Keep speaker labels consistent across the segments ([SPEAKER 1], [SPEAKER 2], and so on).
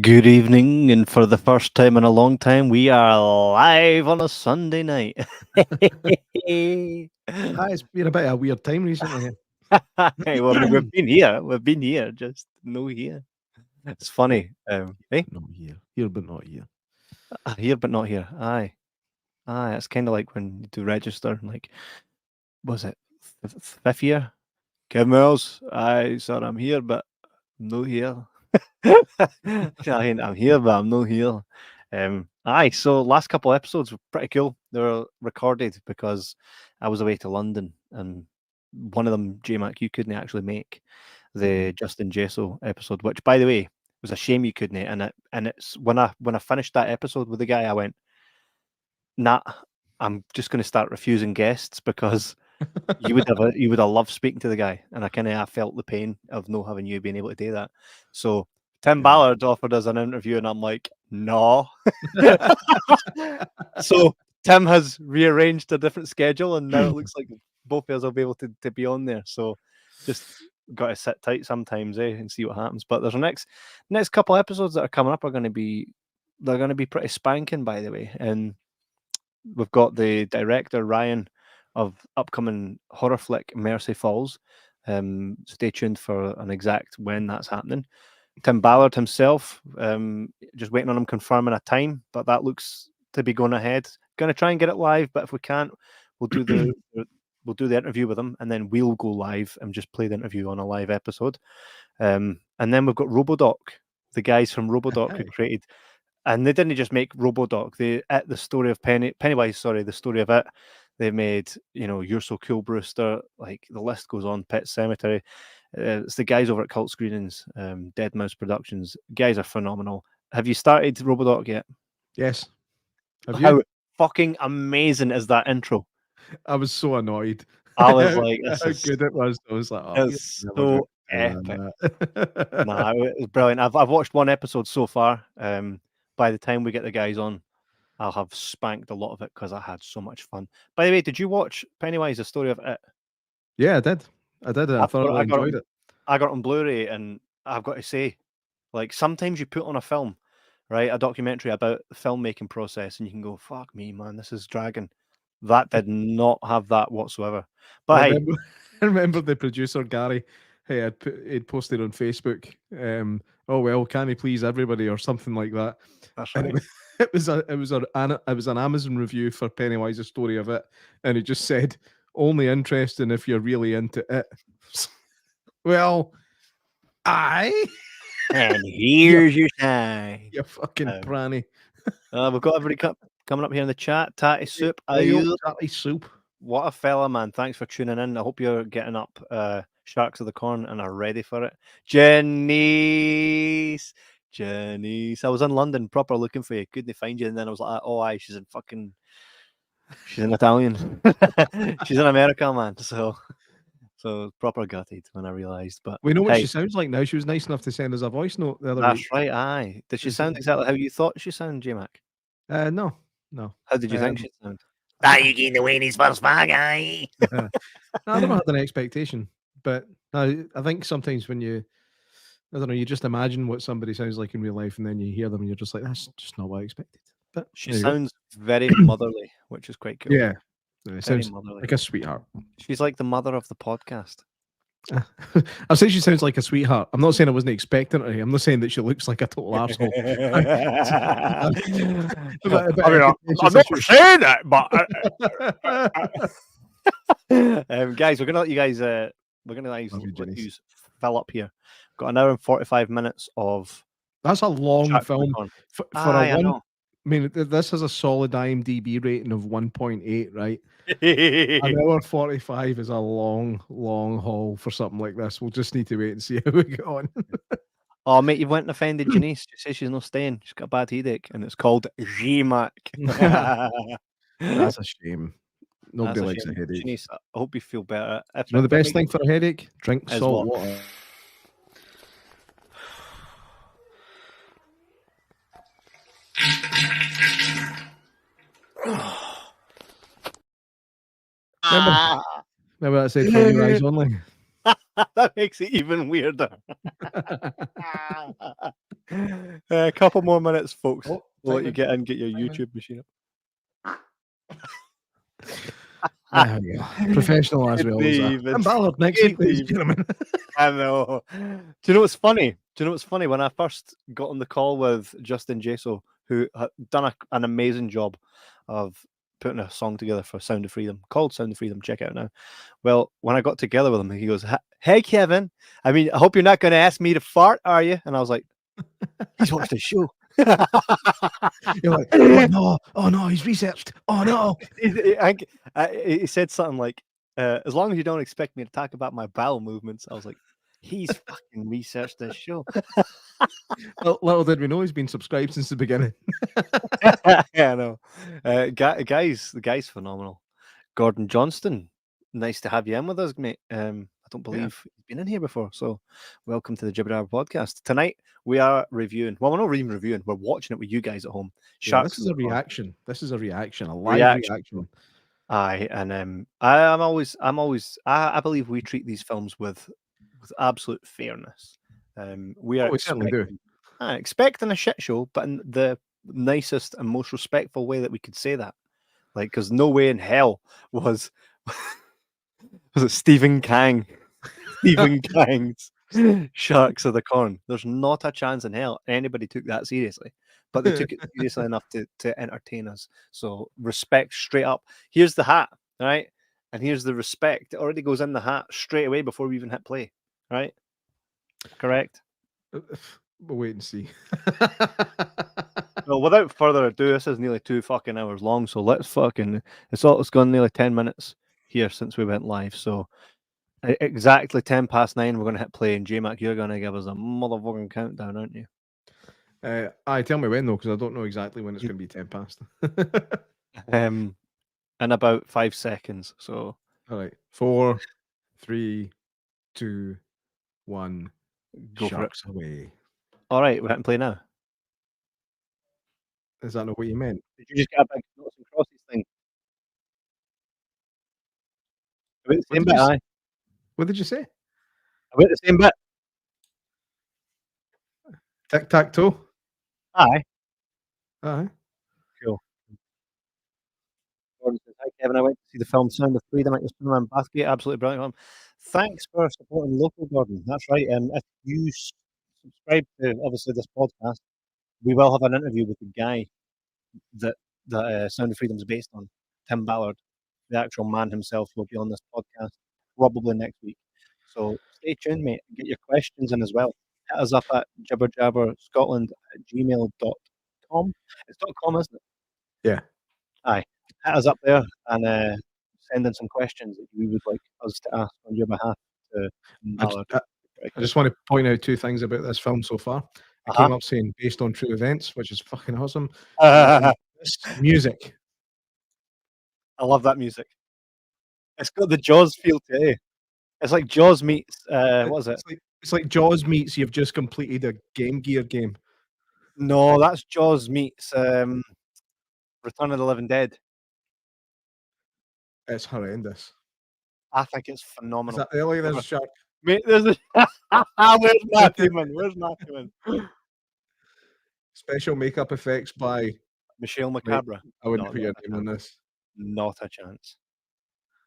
[SPEAKER 1] Good evening, and for the first time in a long time, we are live on a Sunday night.
[SPEAKER 2] It's been a bit of a weird time recently.
[SPEAKER 1] Hey, well, I mean, we've been here, just no here. It's funny, hey,
[SPEAKER 2] Not here, but not here.
[SPEAKER 1] here but not here. Aye, it's kind of like when you do register, like, was it fifth year? Kev Mills, aye, sir, I'm here, but I'm no here. I'm here, but I'm not here. So last couple episodes were pretty cool. They were recorded because I was away to London, and one of them, J-Mac, you couldn't actually make the Justin Jesso episode, which, by the way, was a shame you couldn't. And it's when I finished that episode with the guy, I went, nah, I'm just going to start refusing guests because you would have loved speaking to the guy, and I felt the pain of not having you being able to do that. So Tim
[SPEAKER 2] Yeah.
[SPEAKER 1] Ballard offered us an interview, and I'm like, no. So Tim has rearranged a different schedule, and now it looks like both of us will be able to be on there. So just got to sit tight sometimes, and see what happens. But there's a next couple episodes that are coming up are going to be pretty spanking, by the way, and we've got the director Ryan of upcoming horror flick Mercy Falls. Stay tuned for an exact when that's happening. Tim Ballard himself, just waiting on him confirming a time, but that looks to be going ahead. Going to try and get it live, but if we can't, we'll do the interview with him, and then we'll go live and just play the interview on a live episode. And then we've got Robodoc, the guys from Robodoc who created, and they didn't just make Robodoc. The story of Pennywise. Sorry, the story of it. They made, You're So Cool, Brewster. Like the list goes on. Pet Cemetery. It's the guys over at Cult Screenings, Dead Mouse Productions. Guys are phenomenal. Have you started Robodoc yet?
[SPEAKER 2] Yes. Have
[SPEAKER 1] How
[SPEAKER 2] you?
[SPEAKER 1] fucking amazing is that intro?
[SPEAKER 2] I was so annoyed.
[SPEAKER 1] I was like,
[SPEAKER 2] how good it was. I was like, oh,
[SPEAKER 1] it's so epic. Nah, it was brilliant. I've watched one episode so far. By the time we get the guys on, I'll have spanked a lot of it because I had so much fun. By the way, did you watch Pennywise, the story of it?
[SPEAKER 2] Yeah, I did. I did. I thoroughly enjoyed it.
[SPEAKER 1] I got it on Blu-ray, and I've got to say, like, sometimes you put on a film, right, a documentary about the filmmaking process, and you can go, fuck me, man, this is dragging. That did not have that whatsoever. But hey,
[SPEAKER 2] I remember the producer Gary. Hey, he'd posted on Facebook. Oh well, can he please everybody or something like that.
[SPEAKER 1] that's
[SPEAKER 2] And
[SPEAKER 1] right.
[SPEAKER 2] it was an Amazon review for Pennywise's story of it, and it just said only interesting if you're really into it. Well, I
[SPEAKER 1] And here's your time.
[SPEAKER 2] you fucking pranny.
[SPEAKER 1] We've got everybody coming up here in the chat. Tatty Soup.
[SPEAKER 2] Tatty Soup.
[SPEAKER 1] What a fella, man. Thanks for tuning in. I hope you're getting up Sharks of the Corn and are ready for it. Janice. I was in London proper looking for you. Couldn't find you. And then I was like, oh, aye, she's in Italian. She's in America, man. So proper gutted when I realised. But
[SPEAKER 2] we know what she sounds like now. She was nice enough to send us a voice note the other week.
[SPEAKER 1] That's right, aye. Did she sound exactly how you thought she sounded, J-Mac?
[SPEAKER 2] No.
[SPEAKER 1] How did you think she'd sound?
[SPEAKER 3] Are you getting the Winnie's first bag, eh?
[SPEAKER 2] No, I never had an expectation, but I think sometimes when I don't know, you just imagine what somebody sounds like in real life, and then you hear them, and you're just like, that's just not what I expected. But
[SPEAKER 1] she sounds very motherly, which is quite cool.
[SPEAKER 2] Yeah, it sounds
[SPEAKER 1] motherly.
[SPEAKER 2] like a sweetheart.
[SPEAKER 1] She's like the mother of the podcast.
[SPEAKER 2] I'll say she sounds like a sweetheart. I'm not saying I wasn't expecting her. I'm not saying that she looks like a total arsehole.
[SPEAKER 1] I'm not saying that, but guys, we're gonna let you guys let you fill up here. Got an hour and 45 minutes of.
[SPEAKER 2] That's a long film for a one. I mean, this has a solid IMDb rating of 1.8, right? An hour 45 is a long haul for something like this. We'll just need to wait and see how we get on.
[SPEAKER 1] Oh, mate, you went and offended Janice. She says she's not staying. She's got a bad headache, and it's called J-Mac.
[SPEAKER 2] That's a shame. Nobody likes a headache.
[SPEAKER 1] Janice, I hope you feel better.
[SPEAKER 2] The best thing for a headache? Drink salt water. Remember that said for your eyes only?
[SPEAKER 1] That makes it even weirder. A couple more minutes, folks.
[SPEAKER 2] Oh,
[SPEAKER 1] We'll let you
[SPEAKER 2] timing.
[SPEAKER 1] get in, get your
[SPEAKER 2] Timing.
[SPEAKER 1] YouTube machine up.
[SPEAKER 2] There we go. Professional as we always are.
[SPEAKER 1] David.
[SPEAKER 2] And Ballard next
[SPEAKER 1] Good
[SPEAKER 2] week, ladies and
[SPEAKER 1] David.
[SPEAKER 2] gentlemen.
[SPEAKER 1] I know. Do you know what's funny? Do you know what's funny? When I first got on the call with Justin Jaso, who had done an amazing job of putting a song together for Sound of Freedom, called Sound of Freedom, check it out now. Well, when I got together with him, he goes, "Hey, Kevin, I mean, I hope you're not going to ask me to fart, are you?" And I was like, he's watched the show.
[SPEAKER 2] You're like, oh no, he's researched. Oh no.
[SPEAKER 1] He said something like, as long as you don't expect me to talk about my bowel movements. I was like, he's fucking researched this show.
[SPEAKER 2] Well, little did we know he's been subscribed since the beginning.
[SPEAKER 1] Yeah, I know. The guy's phenomenal. Gordon Johnston, nice to have you in with us, mate. I don't believe he's been in here before, so welcome to the Jibber podcast. Tonight we are reviewing. Well, we're not even reviewing. We're watching it with you guys at home.
[SPEAKER 2] Yeah, this is a reaction. This is a reaction, a live reaction.
[SPEAKER 1] Aye, and I believe we treat these films with absolute fairness. We are
[SPEAKER 2] certainly do.
[SPEAKER 1] Expecting a shit show, but in the nicest and most respectful way that we could say that. Like, because no way in hell was it Stephen Kang, Stephen Kang's Sharks of the Corn. There's not a chance in hell anybody took that seriously, but they took it seriously enough to entertain us. So respect straight up. Here's the hat, right? And here's the respect. It already goes in the hat straight away before we even hit play, right? Correct.
[SPEAKER 2] We'll wait and see.
[SPEAKER 1] Well, without further ado, this is nearly 2 fucking hours long, so let's fucking... It's gone nearly 10 minutes here since we went live, so exactly 10 past 9, we're going to hit play, and J-Mac, you're going to give us a motherfucking countdown, aren't you?
[SPEAKER 2] Tell me when, though, because I don't know exactly when it's going to be 10 past.
[SPEAKER 1] In about 5 seconds, so...
[SPEAKER 2] All right. 4, 3, 2, 1.
[SPEAKER 1] Go
[SPEAKER 2] Sharks
[SPEAKER 1] for it.
[SPEAKER 2] away.
[SPEAKER 1] All right, we're hitting play now.
[SPEAKER 2] Is that not what you meant?
[SPEAKER 1] Did you just get a big noughts and crosses thing? About the same bit, aye.
[SPEAKER 2] What did you say?
[SPEAKER 1] About the same bit.
[SPEAKER 2] Tic-tac-toe?
[SPEAKER 1] Aye.
[SPEAKER 2] Aye.
[SPEAKER 1] Cool. Gordon says, "Hi, Kevin. I went to see the film Sound of Freedom at your cinema in Bathgate. Absolutely brilliant film. Thanks for supporting local, Gordon. That's right. If you subscribe to, obviously, this podcast, we will have an interview with the guy that Sound of Freedom is based on, Tim Ballard. The actual man himself will be on this podcast probably next week. So stay tuned, mate. Get your questions in as well. Hit us up at jibberjabberscotland@gmail.com. It's .com, isn't it?
[SPEAKER 2] Yeah.
[SPEAKER 1] Aye. Hit us up there and send in some questions that you would like us to ask on your behalf to Ballard.
[SPEAKER 2] I just want to point out 2 things about this film so far. It came up saying based on true events, which is fucking awesome. This music.
[SPEAKER 1] I love that music. It's got the Jaws feel to it. It's like Jaws meets what is it?
[SPEAKER 2] It's like Jaws meets you've just completed a Game Gear game.
[SPEAKER 1] No, that's Jaws meets Return of the Living Dead.
[SPEAKER 2] It's horrendous.
[SPEAKER 1] I think it's phenomenal.
[SPEAKER 2] Is that early? There's a shark.
[SPEAKER 1] Mate, there's a where's Matthewman? Where's Matthewman?
[SPEAKER 2] Special makeup effects by
[SPEAKER 1] Michelle Macabre.
[SPEAKER 2] I wouldn't put your name on this.
[SPEAKER 1] Not a chance.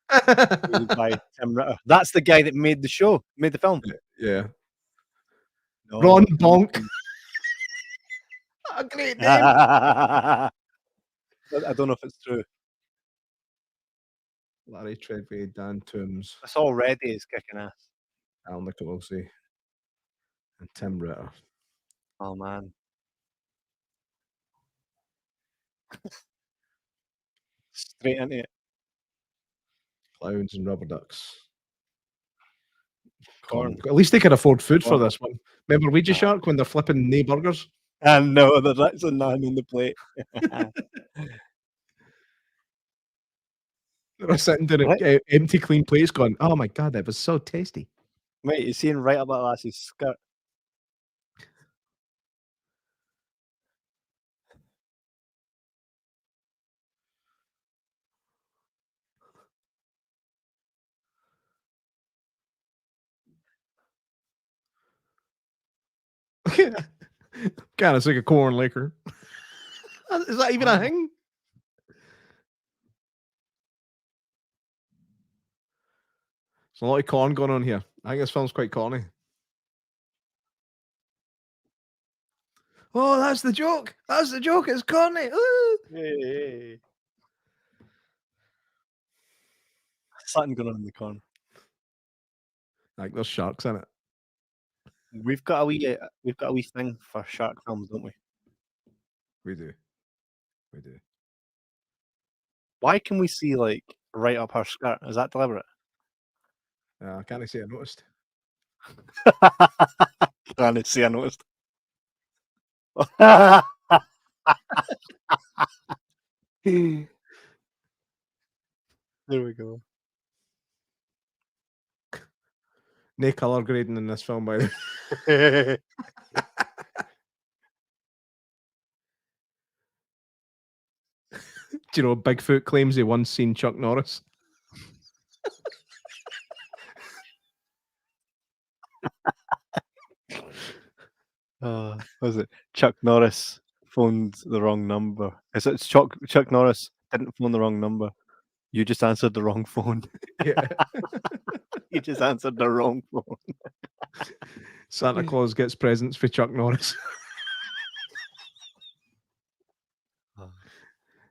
[SPEAKER 1] By Tim Ritter. That's the guy that made the show, made the film.
[SPEAKER 2] Yeah.
[SPEAKER 1] No.
[SPEAKER 2] Ron Bonk. A great name.
[SPEAKER 1] I don't know if it's true.
[SPEAKER 2] Larry Treadway, Dan Toombs.
[SPEAKER 1] This already is kicking ass.
[SPEAKER 2] Al Nicolosi. And Tim Ritter.
[SPEAKER 1] Oh man. Straight into it.
[SPEAKER 2] Clowns and rubber ducks.
[SPEAKER 1] Corn.
[SPEAKER 2] At least they could afford food for this one. Remember Ouija Shark when they're flipping nae burgers?
[SPEAKER 1] I know that's a nine on the plate.
[SPEAKER 2] They're sitting down at empty, clean plates going, oh my God, that was so tasty.
[SPEAKER 1] Mate, you're seeing right up that lassie's skirt.
[SPEAKER 2] Kind of like a corn liquor. Is that even a thing? There's a lot of corn going on here. I think this film's quite corny. Oh, that's the joke. That's the joke. It's corny. Ooh.
[SPEAKER 1] Hey. Something going on in the corner.
[SPEAKER 2] Like there's sharks in it.
[SPEAKER 1] We've got a wee thing for shark films, don't we?
[SPEAKER 2] We do. We do.
[SPEAKER 1] Why can we see like right up her skirt? Is that deliberate?
[SPEAKER 2] I can't say I noticed.
[SPEAKER 1] Can't say I noticed. There we go.
[SPEAKER 2] No color grading in this film, by the way. Do you know Bigfoot claims he once seen Chuck Norris?
[SPEAKER 1] Was it Chuck Norris phoned the wrong number? It's Chuck Norris didn't phone the wrong number. You just answered the wrong phone.
[SPEAKER 2] Yeah.
[SPEAKER 1] You just answered the wrong phone.
[SPEAKER 2] Santa Claus gets presents for Chuck Norris.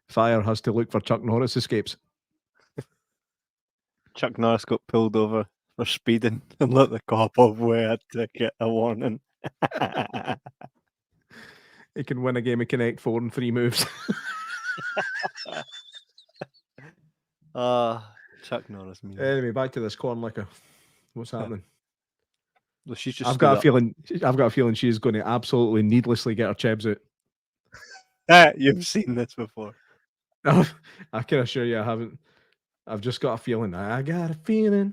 [SPEAKER 2] Fire has to look for Chuck Norris escapes.
[SPEAKER 1] Chuck Norris got pulled over for speeding and let the cop off with a ticket, a warning.
[SPEAKER 2] He can win a game of Connect 4 in 3 moves.
[SPEAKER 1] Chuck Norris.
[SPEAKER 2] Anyway, back to this corn liquor. What's happening?
[SPEAKER 1] Well, she's just
[SPEAKER 2] I've got a feeling she's going to absolutely needlessly get her chebs
[SPEAKER 1] out. You've seen this before.
[SPEAKER 2] No, I can assure you I haven't. I've just got a feeling. I got a feeling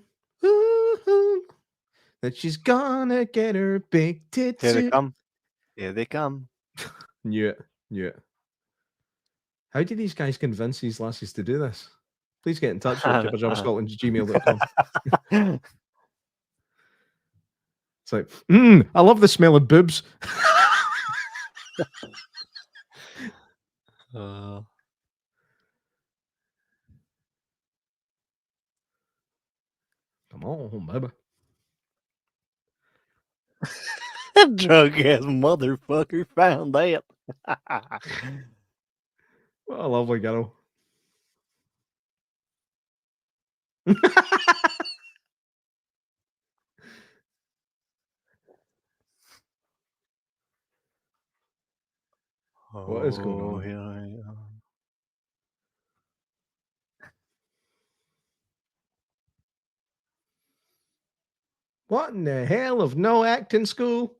[SPEAKER 2] that she's gonna get her big tits.
[SPEAKER 1] Here they come. Here they come.
[SPEAKER 2] Knew it. How do these guys convince these lasses to do this? Please get in touch with jibberjabberscotland@gmail.com. It's like, I love the smell of boobs.
[SPEAKER 1] Come
[SPEAKER 2] on, baby.
[SPEAKER 1] Drug ass motherfucker found that.
[SPEAKER 2] What a lovely girl. What is going on?
[SPEAKER 1] Here I am.
[SPEAKER 2] What in the hell of no acting school?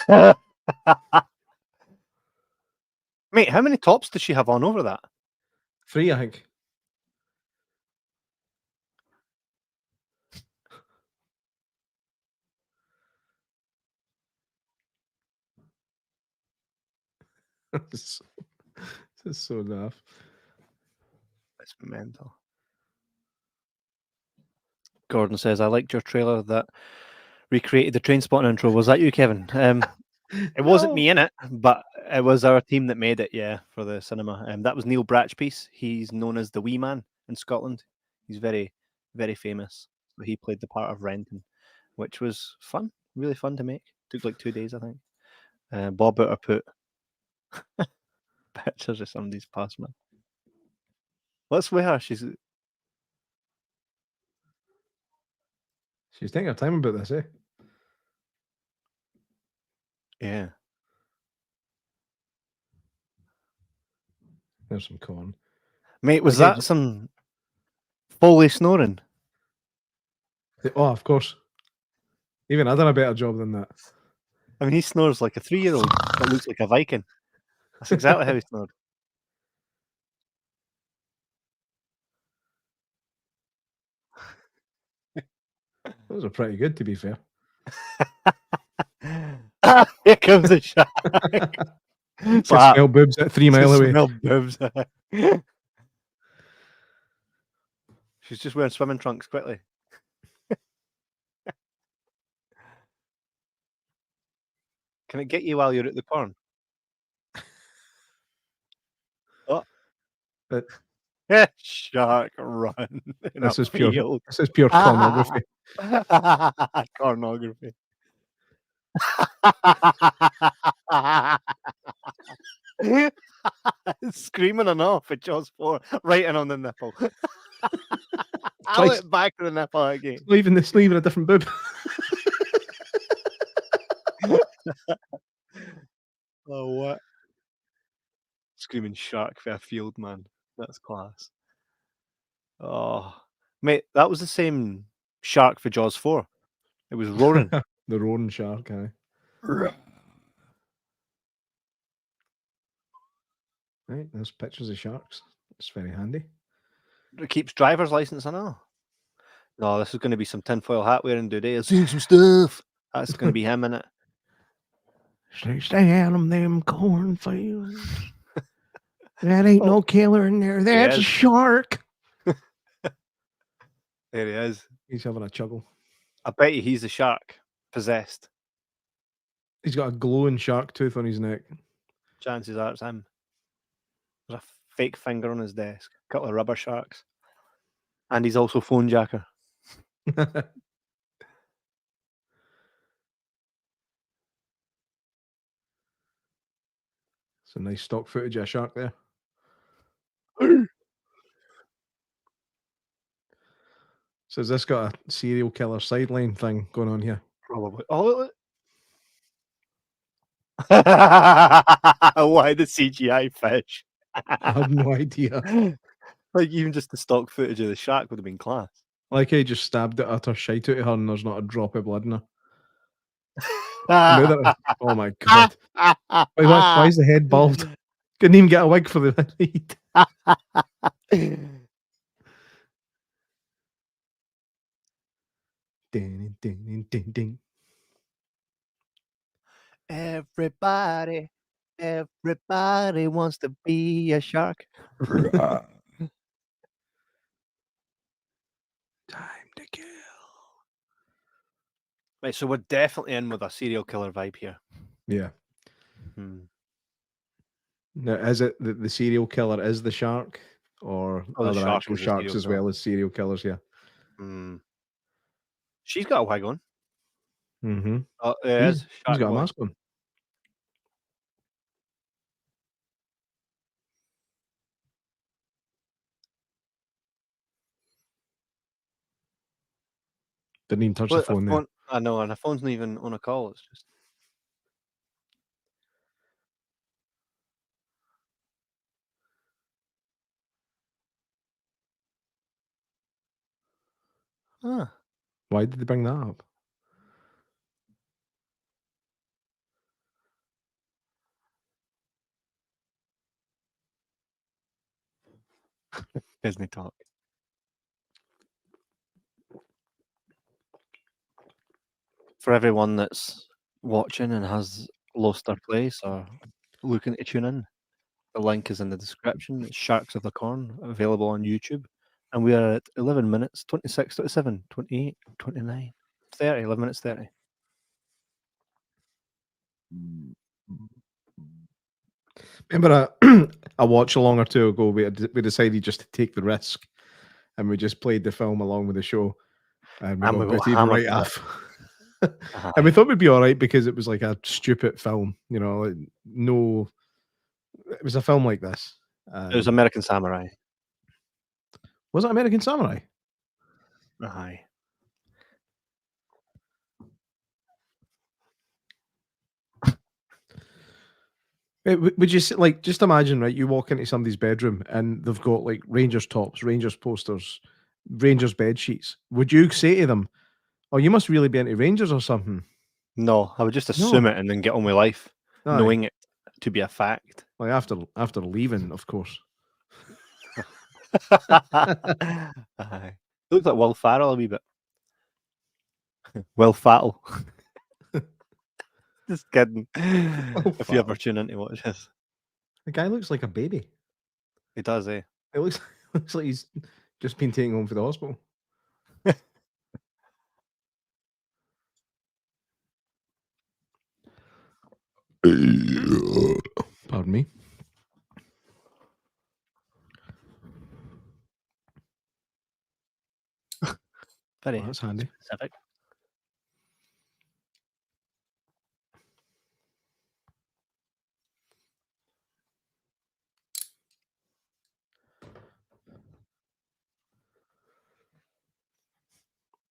[SPEAKER 1] Mate, how many tops does she have on over that?
[SPEAKER 2] 3, I think. This is so daft.
[SPEAKER 1] It's mental. Gordon says, I liked your trailer that recreated the train spotting intro. Was that you, Kevin? It wasn't me in it, but it was our team that made it, yeah, for the cinema. That was Neil Bratchpiece. He's known as the Wee Man in Scotland. He's very, very famous. So he played the part of Renton, which was fun, really fun to make. Took like 2 days, I think. Bob Butter put pictures of somebody's passman. What's with her? She's
[SPEAKER 2] taking her time about this, eh?
[SPEAKER 1] Yeah.
[SPEAKER 2] There's some corn.
[SPEAKER 1] Mate, was that some Foley snoring?
[SPEAKER 2] Oh, of course. Even I done a better job than that.
[SPEAKER 1] I mean, he snores like a 3-year-old that looks like a Viking. That's exactly how he snored.
[SPEAKER 2] Those are pretty good, to be fair.
[SPEAKER 1] Here comes the shark.
[SPEAKER 2] Smell boobs at 3 miles away.
[SPEAKER 1] Smell boobs. She's just wearing swimming trunks quickly. Can it get you while you're at the corn? Oh.
[SPEAKER 2] But
[SPEAKER 1] Shark run in
[SPEAKER 2] this
[SPEAKER 1] a
[SPEAKER 2] is pure.
[SPEAKER 1] field.
[SPEAKER 2] This is pure pornography.
[SPEAKER 1] Pornography. Screaming enough at Jaws 4, right in on the nipple. I'll it back to the nipple again.
[SPEAKER 2] Leaving a different boob.
[SPEAKER 1] Oh, what? Screaming shark for a field, man. That's class. Oh, mate, that was the same shark for Jaws 4. It was roaring.
[SPEAKER 2] The roaring shark, aye. Right, there's pictures of sharks. It's very handy.
[SPEAKER 1] It keeps driver's license, I know. No, this is going to be some tinfoil hat wearing today. I've seen some stuff. That's going to be him in it.
[SPEAKER 2] Stay out of them cornfields. That ain't no killer in there. That's a shark.
[SPEAKER 1] There he is.
[SPEAKER 2] He's having a chuckle.
[SPEAKER 1] I bet you he's a shark possessed.
[SPEAKER 2] He's got a glowing shark tooth on his neck.
[SPEAKER 1] Chances are it's him. There's a fake finger on his desk. A couple of rubber sharks. And he's also phone jacker.
[SPEAKER 2] It's a nice stock footage of a shark there. So has this got a serial killer sideline thing going on here?
[SPEAKER 1] Probably. Oh, why the CGI fish?
[SPEAKER 2] I have no idea.
[SPEAKER 1] Like, even just the stock footage of the shark would have been class.
[SPEAKER 2] Like he just stabbed it utter shite out of her and there's not a drop of blood in her. Oh my god. Why is the head bald? Couldn't even get a wig for the lead. Ding, ding, ding, ding.
[SPEAKER 1] Everybody wants to be a shark.
[SPEAKER 2] Time to kill.
[SPEAKER 1] Right, so we're definitely in with a serial killer vibe here.
[SPEAKER 2] Yeah. Now, is it the serial killer is the shark, or are there actual sharks as well as serial killers here?
[SPEAKER 1] She's got a wig on.
[SPEAKER 2] Mm-hmm.
[SPEAKER 1] Oh, yeah,
[SPEAKER 2] He's got a mask on. Didn't even touch the phone there.
[SPEAKER 1] I know, and the phone's not even on a call. It's just.
[SPEAKER 2] Why did they bring that up?
[SPEAKER 1] Disney talk. For everyone that's watching and has lost their place or looking to tune in, the link is in the description. It's Sharks of the Corn, available on YouTube. And we are at 11 minutes, 26, 27, 28, 29, 30, 11 minutes 30.
[SPEAKER 2] Remember a watch along or two ago, we decided just to take the risk and we just played the film along with the show. And we got booted right off. And we thought we'd be all right because it was like a stupid film, you know. No, it was a film like this.
[SPEAKER 1] It was American Samurai.
[SPEAKER 2] Was it American Samurai?
[SPEAKER 1] Aye.
[SPEAKER 2] Would you like just imagine, right? You walk into somebody's bedroom and they've got like Rangers tops, Rangers posters, Rangers bed sheets. Would you say to them, "Oh, you must really be into Rangers or something"?
[SPEAKER 1] No, I would just assume it and then get on with life, knowing it to be a fact.
[SPEAKER 2] Like after leaving, of course.
[SPEAKER 1] Aye. Looks like Will Ferrell a wee bit. Will Fattle. Just kidding. If you ever tune in to watch this.
[SPEAKER 2] The guy looks like a baby.
[SPEAKER 1] He does, eh?
[SPEAKER 2] It looks like he's just been taken home for the hospital. Pardon me.
[SPEAKER 1] Very
[SPEAKER 2] that's handy.
[SPEAKER 1] specific.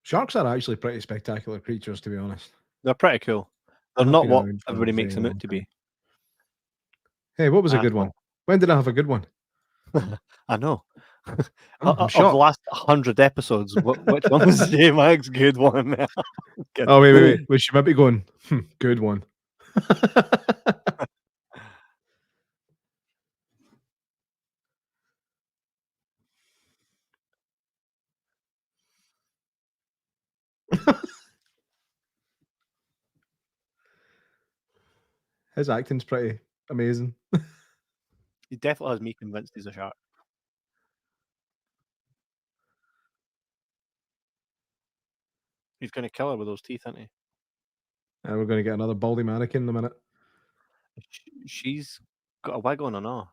[SPEAKER 2] Sharks are actually pretty spectacular creatures, to be honest.
[SPEAKER 1] They're pretty cool. They're
[SPEAKER 2] I've
[SPEAKER 1] not
[SPEAKER 2] been
[SPEAKER 1] what
[SPEAKER 2] around for a
[SPEAKER 1] everybody makes
[SPEAKER 2] very
[SPEAKER 1] them
[SPEAKER 2] long
[SPEAKER 1] out to
[SPEAKER 2] time.
[SPEAKER 1] be.
[SPEAKER 2] Hey, what was a
[SPEAKER 1] At
[SPEAKER 2] good one?
[SPEAKER 1] all.
[SPEAKER 2] When did I have a good one?
[SPEAKER 1] I know.
[SPEAKER 2] Oh, I'm
[SPEAKER 1] Of the
[SPEAKER 2] shocked.
[SPEAKER 1] last 100 episodes, which one was J-Mac's good one? Good.
[SPEAKER 2] Oh, wait. Was she maybe going, good one? His acting's pretty amazing.
[SPEAKER 1] He definitely has me convinced he's a shark. He's going to kill her with those teeth, isn't he?
[SPEAKER 2] We're going to get another baldy mannequin in a minute.
[SPEAKER 1] She's got a wig on or not?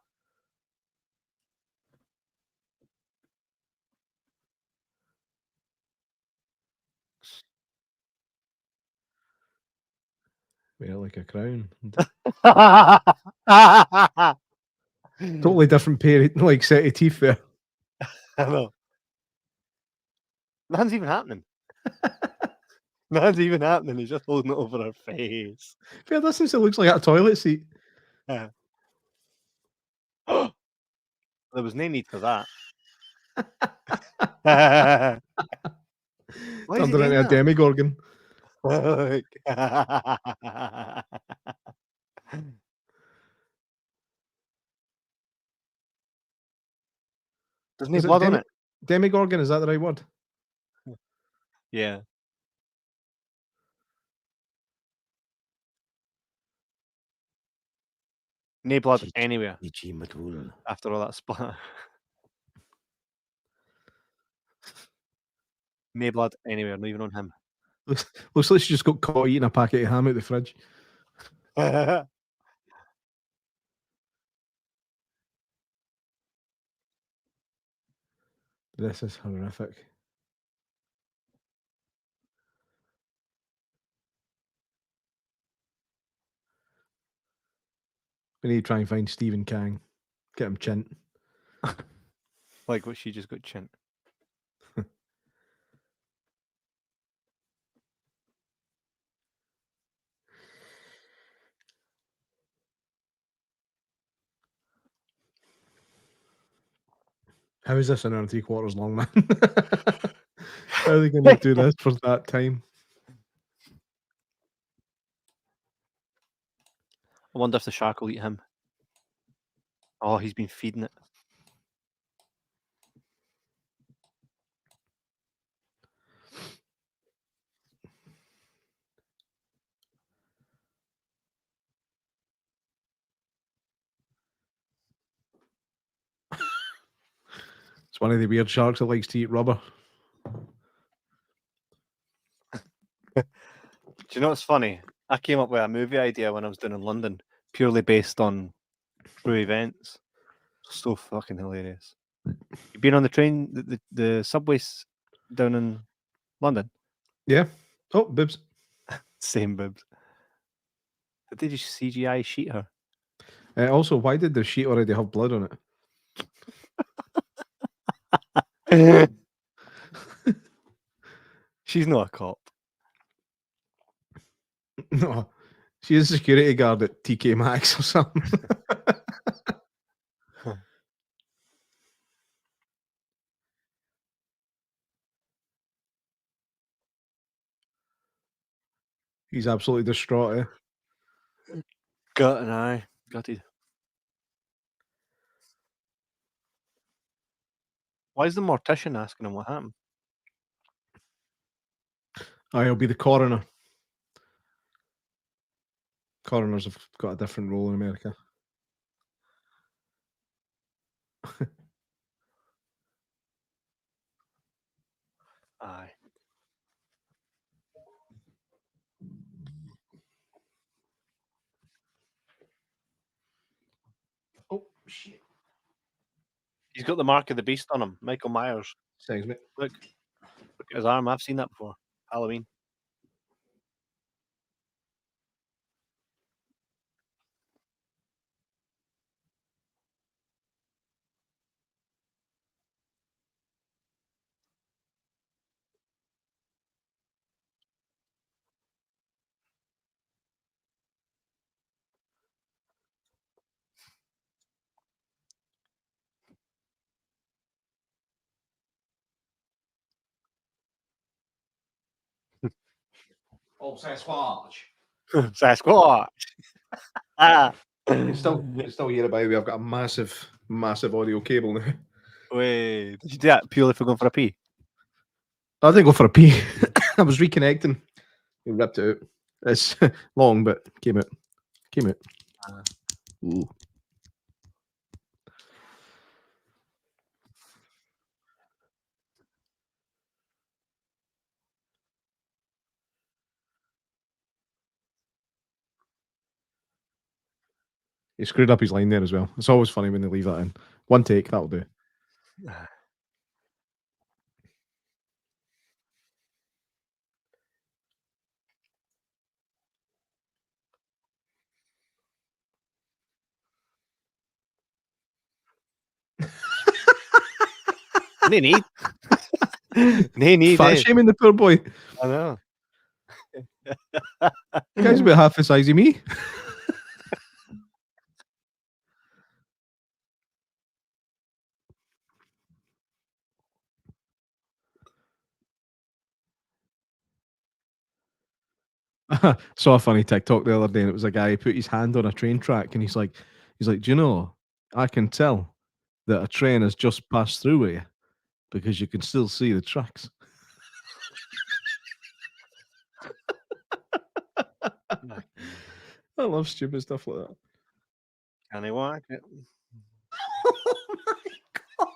[SPEAKER 2] Wear like a crown. Totally different pair, like set of teeth there.
[SPEAKER 1] I know. Nothing's even happening. Nothing's even happening. He's just holding it over her face.
[SPEAKER 2] Fair distance, it looks like a toilet seat.
[SPEAKER 1] Yeah. There was no need for that. Why is
[SPEAKER 2] Turned
[SPEAKER 1] he
[SPEAKER 2] her
[SPEAKER 1] doing
[SPEAKER 2] into a
[SPEAKER 1] that?
[SPEAKER 2] demigorgon.
[SPEAKER 1] There's no
[SPEAKER 2] Is it
[SPEAKER 1] blood on it.
[SPEAKER 2] demigorgon? Is that the right word?
[SPEAKER 1] Yeah. No blood anywhere after all that splatter. No blood anywhere, not even on him.
[SPEAKER 2] Looks like she just got caught eating a packet of ham out the fridge. This is horrific. We need to try and find Stephen Kang. Get him chint.
[SPEAKER 1] Like what she just got chint.
[SPEAKER 2] How is this an hour and 3/4 long, man? How are they going to do this for that time?
[SPEAKER 1] I wonder if the shark will eat him. Oh, he's been feeding it.
[SPEAKER 2] It's one of the weird sharks that likes to eat rubber.
[SPEAKER 1] Do you know what's funny? I came up with a movie idea when I was down in London, purely based on true events. So fucking hilarious. You've been on the train, the subways down in London?
[SPEAKER 2] Yeah. Oh, boobs.
[SPEAKER 1] Same boobs. Did they just CGI sheet her?
[SPEAKER 2] Also, why did the sheet already have blood on it?
[SPEAKER 1] She's not a cop.
[SPEAKER 2] No, she is a security guard at TK Maxx or something. He's absolutely distraught.
[SPEAKER 1] Gut an eye. Gutted. Why is the mortician asking him what happened?
[SPEAKER 2] He'll be the coroner. Coroners have got a different role in America.
[SPEAKER 1] Aye.
[SPEAKER 2] shit.
[SPEAKER 1] He's got the mark of the beast on him. Michael Myers.
[SPEAKER 2] Thanks, mate.
[SPEAKER 1] Look at his arm. I've seen that before. Halloween.
[SPEAKER 2] Oh, Sasquatch.
[SPEAKER 1] Sasquatch. Ah.
[SPEAKER 2] You can still hear it, by the way. I've got a massive audio cable now.
[SPEAKER 1] Wait, did you do that purely for going for a pee?
[SPEAKER 2] I didn't go for a pee. I was reconnecting. You ripped it out. It's long, but came out. Ooh. He screwed up his line there as well. It's always funny when they leave that in. One take, that'll do.
[SPEAKER 1] No need. No need.
[SPEAKER 2] Fat shaming the poor boy.
[SPEAKER 1] I know.
[SPEAKER 2] The guy's about half the size of me. Saw a funny TikTok the other day, and it was a guy who put his hand on a train track, and he's like, do you know, I can tell that a train has just passed through with you because you can still see the tracks. I love stupid stuff like that.
[SPEAKER 1] Can he walk it?
[SPEAKER 2] Oh my god!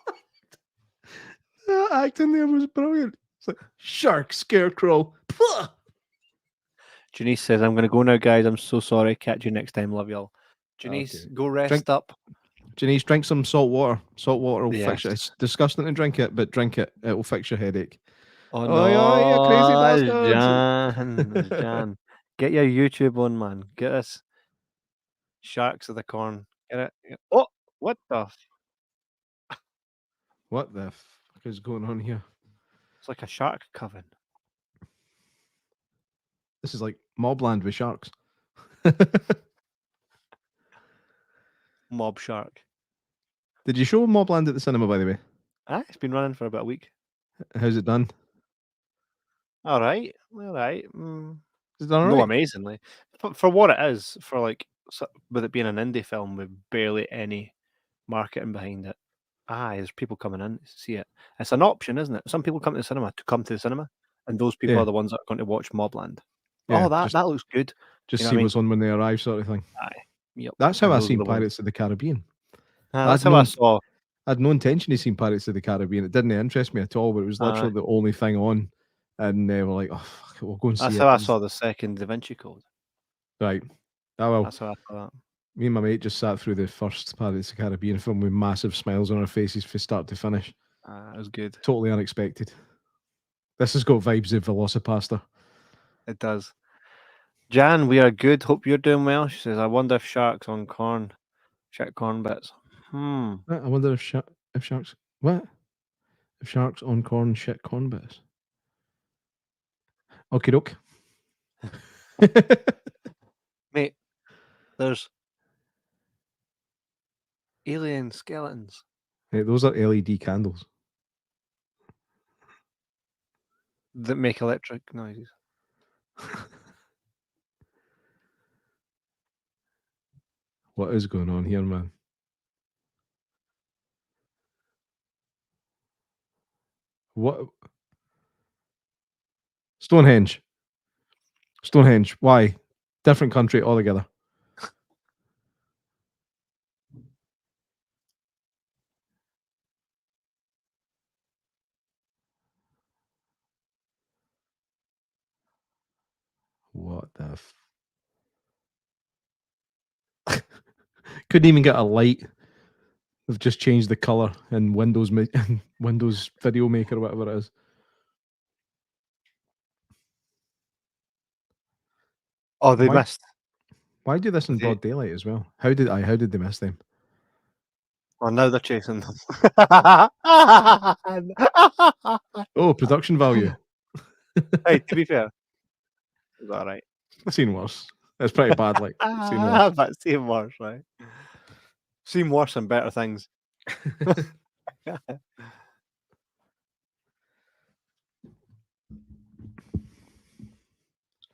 [SPEAKER 2] That acting there was brilliant. It's like shark, scarecrow. Puh!
[SPEAKER 1] Janice says, I'm going to go now, guys. I'm so sorry. Catch you next time. Love y'all. Janice,
[SPEAKER 2] Okay.
[SPEAKER 1] go rest up.
[SPEAKER 2] Janice, drink some salt water. Salt water will fix
[SPEAKER 1] Yes.
[SPEAKER 2] it. It's disgusting to drink it, but drink it. It will fix your headache.
[SPEAKER 1] Oh,
[SPEAKER 2] Oh, yeah, you crazy bastard.
[SPEAKER 1] Jan. Get your YouTube on, man. Get us. Sharks of the Corn. Get it? Oh, what the?
[SPEAKER 2] What the fuck is going on here?
[SPEAKER 1] It's like a shark coven.
[SPEAKER 2] This is like Mobland with sharks.
[SPEAKER 1] Mob shark.
[SPEAKER 2] Did you show Mobland at the cinema, by the way?
[SPEAKER 1] It's been running for about a week.
[SPEAKER 2] How's it done?
[SPEAKER 1] All right.
[SPEAKER 2] Is it done all
[SPEAKER 1] No,
[SPEAKER 2] right?
[SPEAKER 1] amazingly. For what it is, for like, with it being an indie film with barely any marketing behind it. There's people coming in to see it. It's an option, isn't it? Some people come to the cinema, and those people
[SPEAKER 2] Yeah.
[SPEAKER 1] are the ones that are going to watch Mobland.
[SPEAKER 2] Yeah,
[SPEAKER 1] that looks good.
[SPEAKER 2] Just
[SPEAKER 1] You know
[SPEAKER 2] see
[SPEAKER 1] what I
[SPEAKER 2] what's on when they arrive, sort of thing.
[SPEAKER 1] Aye. Yep.
[SPEAKER 2] That's how
[SPEAKER 1] And
[SPEAKER 2] I
[SPEAKER 1] those are
[SPEAKER 2] seen
[SPEAKER 1] the ones.
[SPEAKER 2] Pirates of the Caribbean.
[SPEAKER 1] That's how I saw.
[SPEAKER 2] I had no intention of seeing Pirates of the Caribbean. It didn't interest me at all, but it was literally the only thing on. And they were like, oh, fuck it, we'll go and see it.
[SPEAKER 1] That's how I saw the second Da Vinci Code.
[SPEAKER 2] Right. Oh, well.
[SPEAKER 1] That's how I saw that.
[SPEAKER 2] Me and my mate just sat through the first Pirates of the Caribbean film with massive smiles on our faces from start to finish.
[SPEAKER 1] It was good.
[SPEAKER 2] Totally unexpected. This has got vibes of Velocipaster.
[SPEAKER 1] It does. Jan, we are good. Hope you're doing well. She says, I wonder if sharks on corn. Shit corn bits.
[SPEAKER 2] I wonder if sharks... What? If sharks on corn shit corn bits. Okie doke.
[SPEAKER 1] Mate, there's alien skeletons.
[SPEAKER 2] Hey, those are LED candles.
[SPEAKER 1] That make electric noises.
[SPEAKER 2] What is going on here, man? What? Stonehenge. Why? Different country altogether. What the couldn't even get a light. They've just changed the color in Windows Windows Video Maker, whatever it is.
[SPEAKER 1] Oh, they missed.
[SPEAKER 2] Why do this in broad daylight as well? How did they miss them?
[SPEAKER 1] Oh, now they're chasing them.
[SPEAKER 2] Oh, production value.
[SPEAKER 1] Hey, to be fair, it's all right.
[SPEAKER 2] Seen worse. It's pretty bad. Like seen worse.
[SPEAKER 1] But seen worse, right? Seen worse and better things.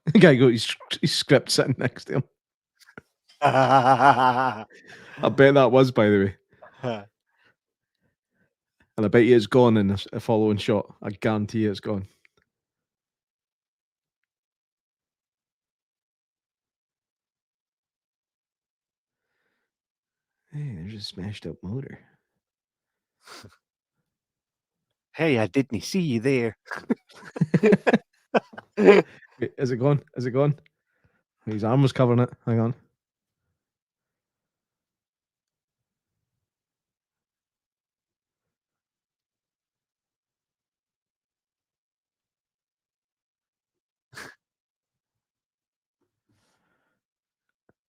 [SPEAKER 2] The guy got his script sitting next to him. I bet that was, by the way. And I bet you it's gone in the following shot. I guarantee you it's gone. Hey, there's a smashed up motor.
[SPEAKER 1] Hey, I didn't see you there.
[SPEAKER 2] Wait, is it gone? Is it gone? His arm was covering it. Hang on.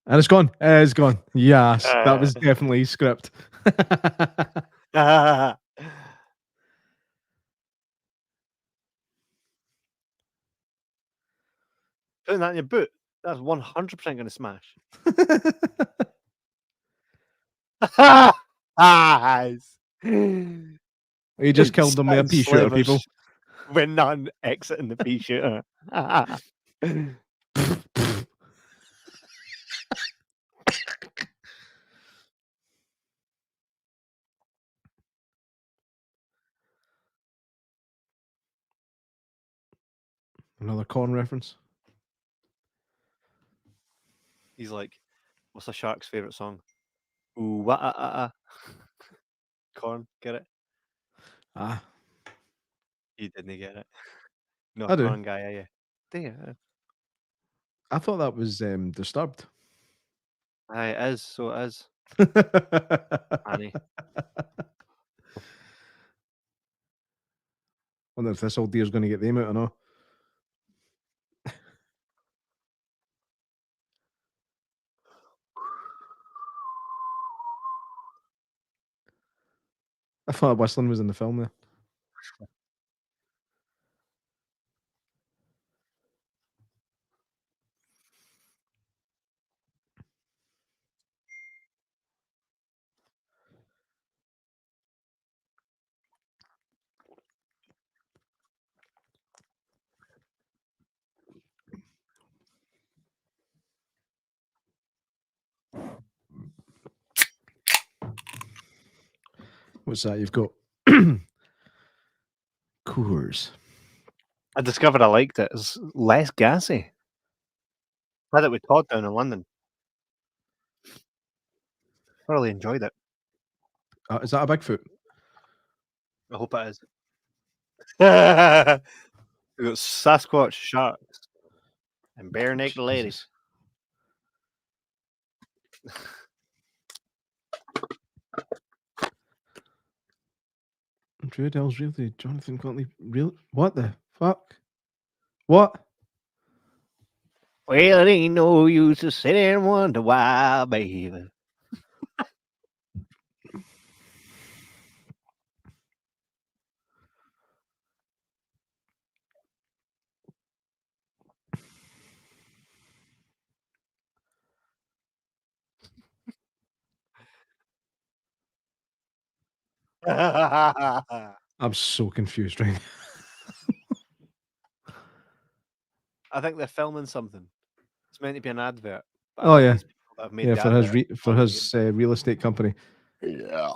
[SPEAKER 2] And it's gone. It's gone. Yes, that was definitely script.
[SPEAKER 1] Putting that in your boot, that's 100% going to smash.
[SPEAKER 2] You just killed them with a pea shooter, people.
[SPEAKER 1] We're not exiting the pea shooter.
[SPEAKER 2] Another corn reference.
[SPEAKER 1] He's like, what's a shark's favorite song? Ooh, wah, corn, get it?
[SPEAKER 2] Ah,
[SPEAKER 1] He didn't get it. No,
[SPEAKER 2] I do.
[SPEAKER 1] corn guy, are you? Damn.
[SPEAKER 2] I thought that was Disturbed.
[SPEAKER 1] Aye, it is, so it is. Annie.
[SPEAKER 2] Wonder if this old deer's going to get them out or not. I thought whistling was in the film there. What's that? You've got Coors.
[SPEAKER 1] I discovered I liked it. It's less gassy. I had it with Todd down in London. Thoroughly enjoyed it.
[SPEAKER 2] Is that a Bigfoot?
[SPEAKER 1] I hope it is. We got Sasquatch sharks and bare naked ladies.
[SPEAKER 2] Druid Hills, really? Jonathan Contley, real? What the fuck? What?
[SPEAKER 1] Well, it ain't no use to sit and wonder why, baby.
[SPEAKER 2] I'm so confused right now.
[SPEAKER 1] I think they're filming something. It's meant to be an advert.
[SPEAKER 2] Oh yeah,
[SPEAKER 1] for
[SPEAKER 2] his real estate company.
[SPEAKER 1] Yeah.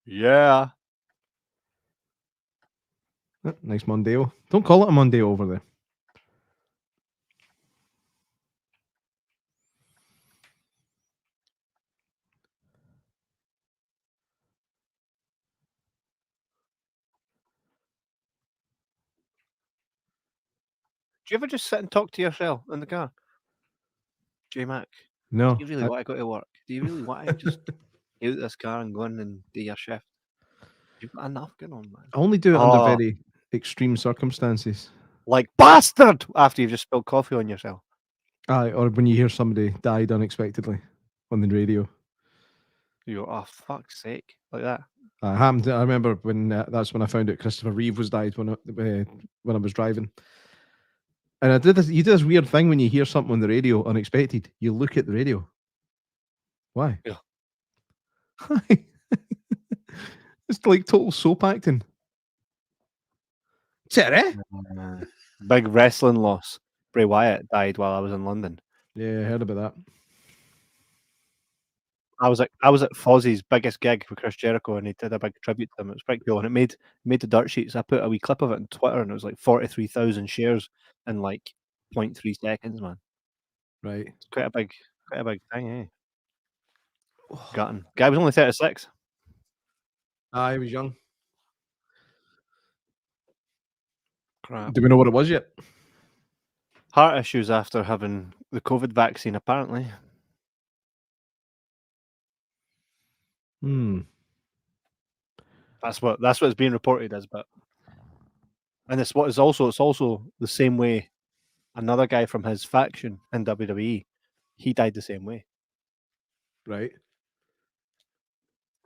[SPEAKER 1] Yeah.
[SPEAKER 2] Nice Mondeo. Don't call it a Mondeo over there.
[SPEAKER 1] Do you ever just sit and talk to yourself in the car? J Mac.
[SPEAKER 2] No.
[SPEAKER 1] Do you really want to go to work? Do you really want to just Get out this car and go in and do your shift. You've got enough going on, man.
[SPEAKER 2] I only do it under very extreme circumstances.
[SPEAKER 1] Like bastard! After you've just spilled coffee on yourself.
[SPEAKER 2] Aye, or when you hear somebody died unexpectedly on the radio.
[SPEAKER 1] You go, oh fuck's sake, like that.
[SPEAKER 2] Happened. I remember when that's when I found out Christopher Reeve was died when I was driving. And I did this. You do this weird thing when you hear something on the radio unexpected. You look at the radio. Why?
[SPEAKER 1] Yeah.
[SPEAKER 2] It's like total soap acting. Cherry?
[SPEAKER 1] Big wrestling loss. Bray Wyatt died while I was in London.
[SPEAKER 2] Yeah, I heard about that.
[SPEAKER 1] I was at Fozzie's biggest gig with Chris Jericho, and he did a big tribute to him. It was pretty cool, and it made the dirt sheets. I put a wee clip of it on Twitter, and it was like 43,000 shares in like 0.3 seconds, man.
[SPEAKER 2] Right.
[SPEAKER 1] It's quite a big thing, eh? Gutting. Guy was only 36.
[SPEAKER 2] He was young.
[SPEAKER 1] Crap.
[SPEAKER 2] Do we know what it was yet?
[SPEAKER 1] Heart issues after having the COVID vaccine, apparently. That's what it's being reported as, but and it's also the same way another guy from his faction in WWE, he died the same way.
[SPEAKER 2] Right.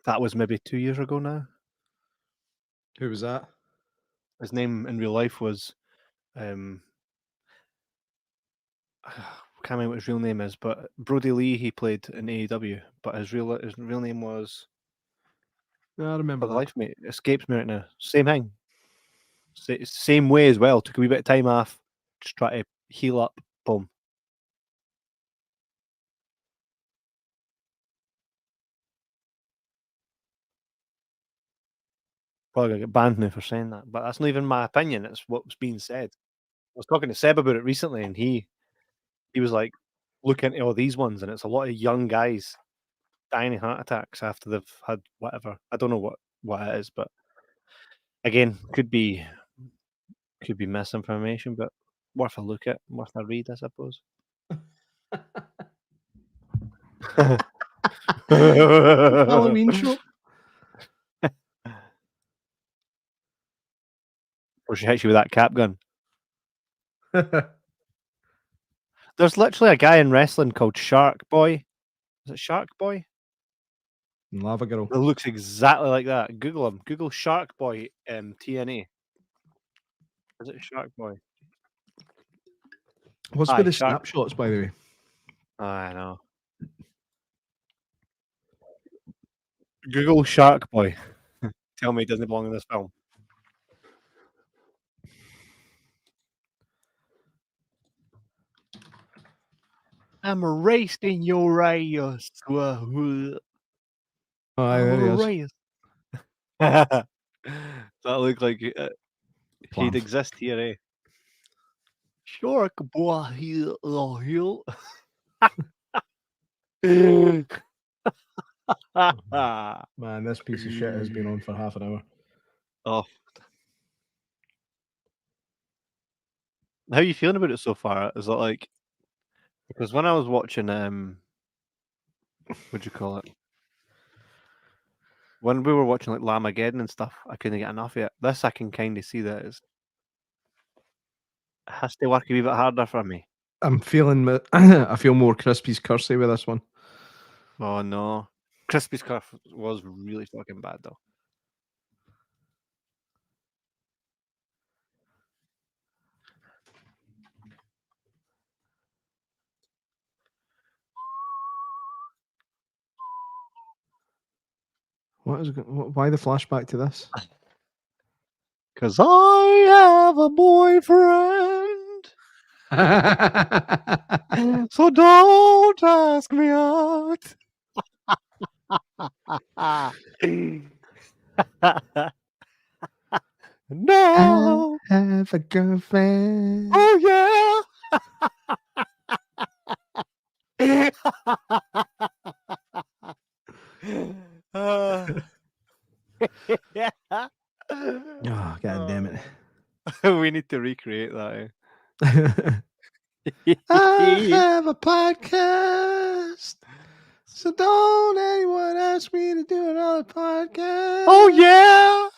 [SPEAKER 1] That was maybe 2 years ago now.
[SPEAKER 2] Who was that?
[SPEAKER 1] His name in real life was I can't remember what his real name is, but Brody Lee, he played in AEW, but his real name was
[SPEAKER 2] I remember
[SPEAKER 1] the
[SPEAKER 2] that.
[SPEAKER 1] life, mate. It escapes me right now. Same thing. Same way as well. Took a wee bit of time off, just try to heal up. Boom. Probably gonna get banned now for saying that, but that's not even my opinion. It's what's being said. I was talking to Seb about it recently, and he was like, look into all these ones, and it's a lot of young guys dying of heart attacks after they've had whatever. I don't know what it is, but again, could be misinformation, but worth a look at, worth a read, I suppose.
[SPEAKER 2] Halloween show.
[SPEAKER 1] Or she hits you with that cap gun. There's literally a guy in wrestling called Shark Boy. Is it Shark Boy?
[SPEAKER 2] Lava Girl.
[SPEAKER 1] It looks exactly like that. Google him. Google Shark Boy TNA. Is it Shark Boy?
[SPEAKER 2] What's with the snapshots, by the way?
[SPEAKER 1] I know. Google Shark Boy. Tell me he doesn't belong in this film. I'm erasing your eyes.
[SPEAKER 2] Oh, there he is.
[SPEAKER 1] That looked like he'd exist here, eh? Shark Boy here.
[SPEAKER 2] Man, this piece of shit has been on for half an hour.
[SPEAKER 1] Oh. How are you feeling about it so far? Is it like, because when I was watching what'd you call it? When we were watching like Lamageddon and stuff, I couldn't get enough of it. This I can kind of see that it has to work a wee bit harder for me.
[SPEAKER 2] I'm feeling I feel more Crispy's cursey with this one.
[SPEAKER 1] Oh no. Crispy's curse was really fucking bad though.
[SPEAKER 2] Why the flashback to this?
[SPEAKER 1] Because I have a boyfriend. So don't ask me out. No.
[SPEAKER 2] I have a girlfriend.
[SPEAKER 1] Oh yeah.
[SPEAKER 2] Oh, god damn it.
[SPEAKER 1] We need to recreate that.
[SPEAKER 2] I have a podcast. So don't anyone ask me to do another podcast.
[SPEAKER 1] Oh yeah.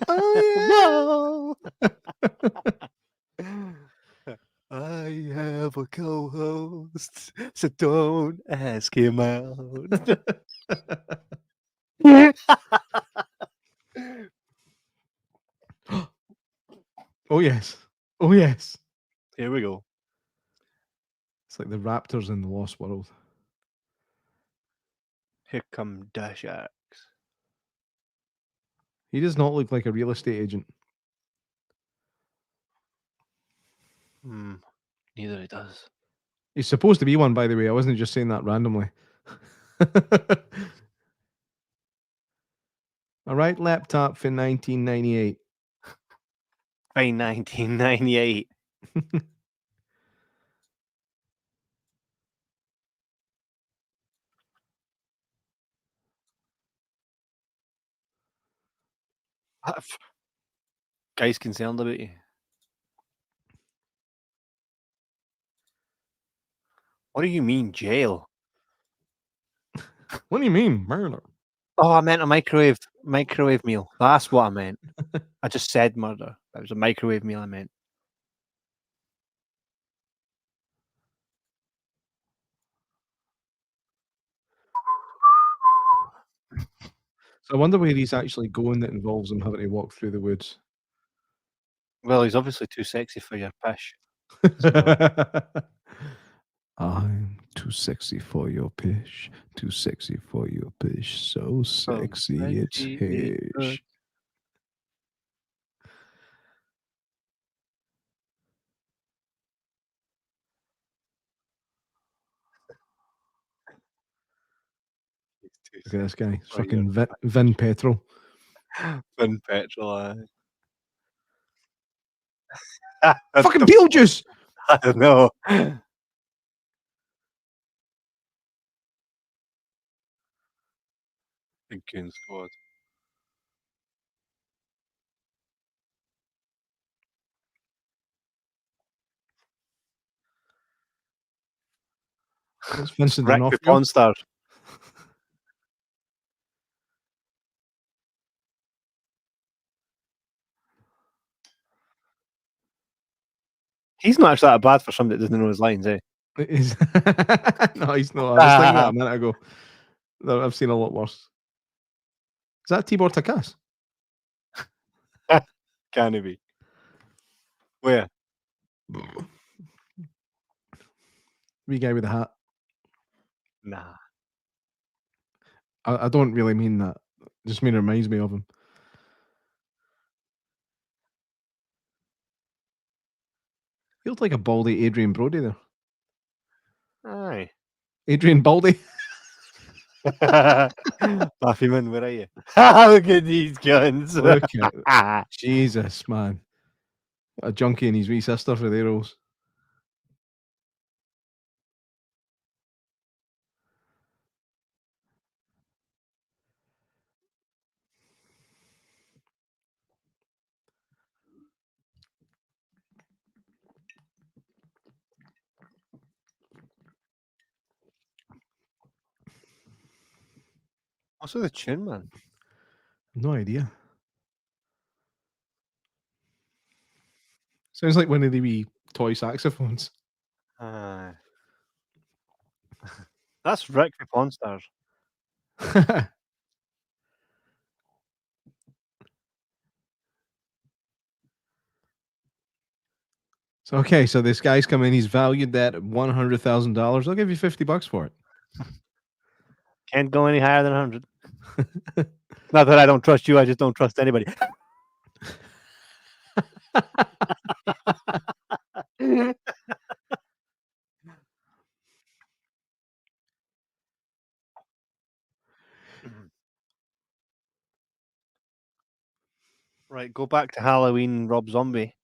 [SPEAKER 2] Oh
[SPEAKER 1] yeah. I have a co-host, so don't ask him out.
[SPEAKER 2] Oh yes. Oh yes.
[SPEAKER 1] Here we go.
[SPEAKER 2] It's like the raptors in the Lost World.
[SPEAKER 1] Here come Dash Axe.
[SPEAKER 2] He does not look like a real estate agent.
[SPEAKER 1] Neither he does.
[SPEAKER 2] He's supposed to be one, by the way. I wasn't just saying that randomly. All right, laptop for 1998.
[SPEAKER 1] By 1998. Guy's concerned about you. What do you mean, jail?
[SPEAKER 2] What do you mean, murder?
[SPEAKER 1] Oh, I meant a microwave meal. That's what I meant. I just said murder. That was a microwave meal I meant.
[SPEAKER 2] So I wonder where he's actually going that involves him having to walk through the woods.
[SPEAKER 1] Well, he's obviously too sexy for your pish.
[SPEAKER 2] I'm too sexy for your pish. Too sexy for your pish. So sexy, it's hish. Look at this guy. It's fucking Vin Petrol.
[SPEAKER 1] Vin Petrol,
[SPEAKER 2] Fucking Beetlejuice!
[SPEAKER 1] I don't know. Big Goon Squad.
[SPEAKER 2] That's Vincent
[SPEAKER 1] Rick the
[SPEAKER 2] D'Onofrio.
[SPEAKER 1] Pawn Star. He's not actually that bad for somebody that doesn't know his lines, eh?
[SPEAKER 2] No, he's not. I was thinking that a minute ago. I've seen a lot worse. Is that Tibor Takas?
[SPEAKER 1] Can he be? Where?
[SPEAKER 2] Wee guy with a hat.
[SPEAKER 1] Nah.
[SPEAKER 2] I don't really mean that. Just mean it reminds me of him. He looked like a baldy Adrian Brody there.
[SPEAKER 1] Aye.
[SPEAKER 2] Adrian Baldy.
[SPEAKER 1] Buffyman, where are you? Look at these guns.
[SPEAKER 2] Look at Jesus, man. A junkie and his wee sister for their roles.
[SPEAKER 1] What's with the tune, man?
[SPEAKER 2] No idea. Sounds like one of the wee toy saxophones.
[SPEAKER 1] That's Rick the Pawn Star.
[SPEAKER 2] So, okay, so this guy's come in. He's valued that at $100,000. I'll give you $50 for it.
[SPEAKER 1] Can't go any higher than 100. Not that I don't trust you, I just don't trust anybody. Right, go back to Halloween, Rob Zombie.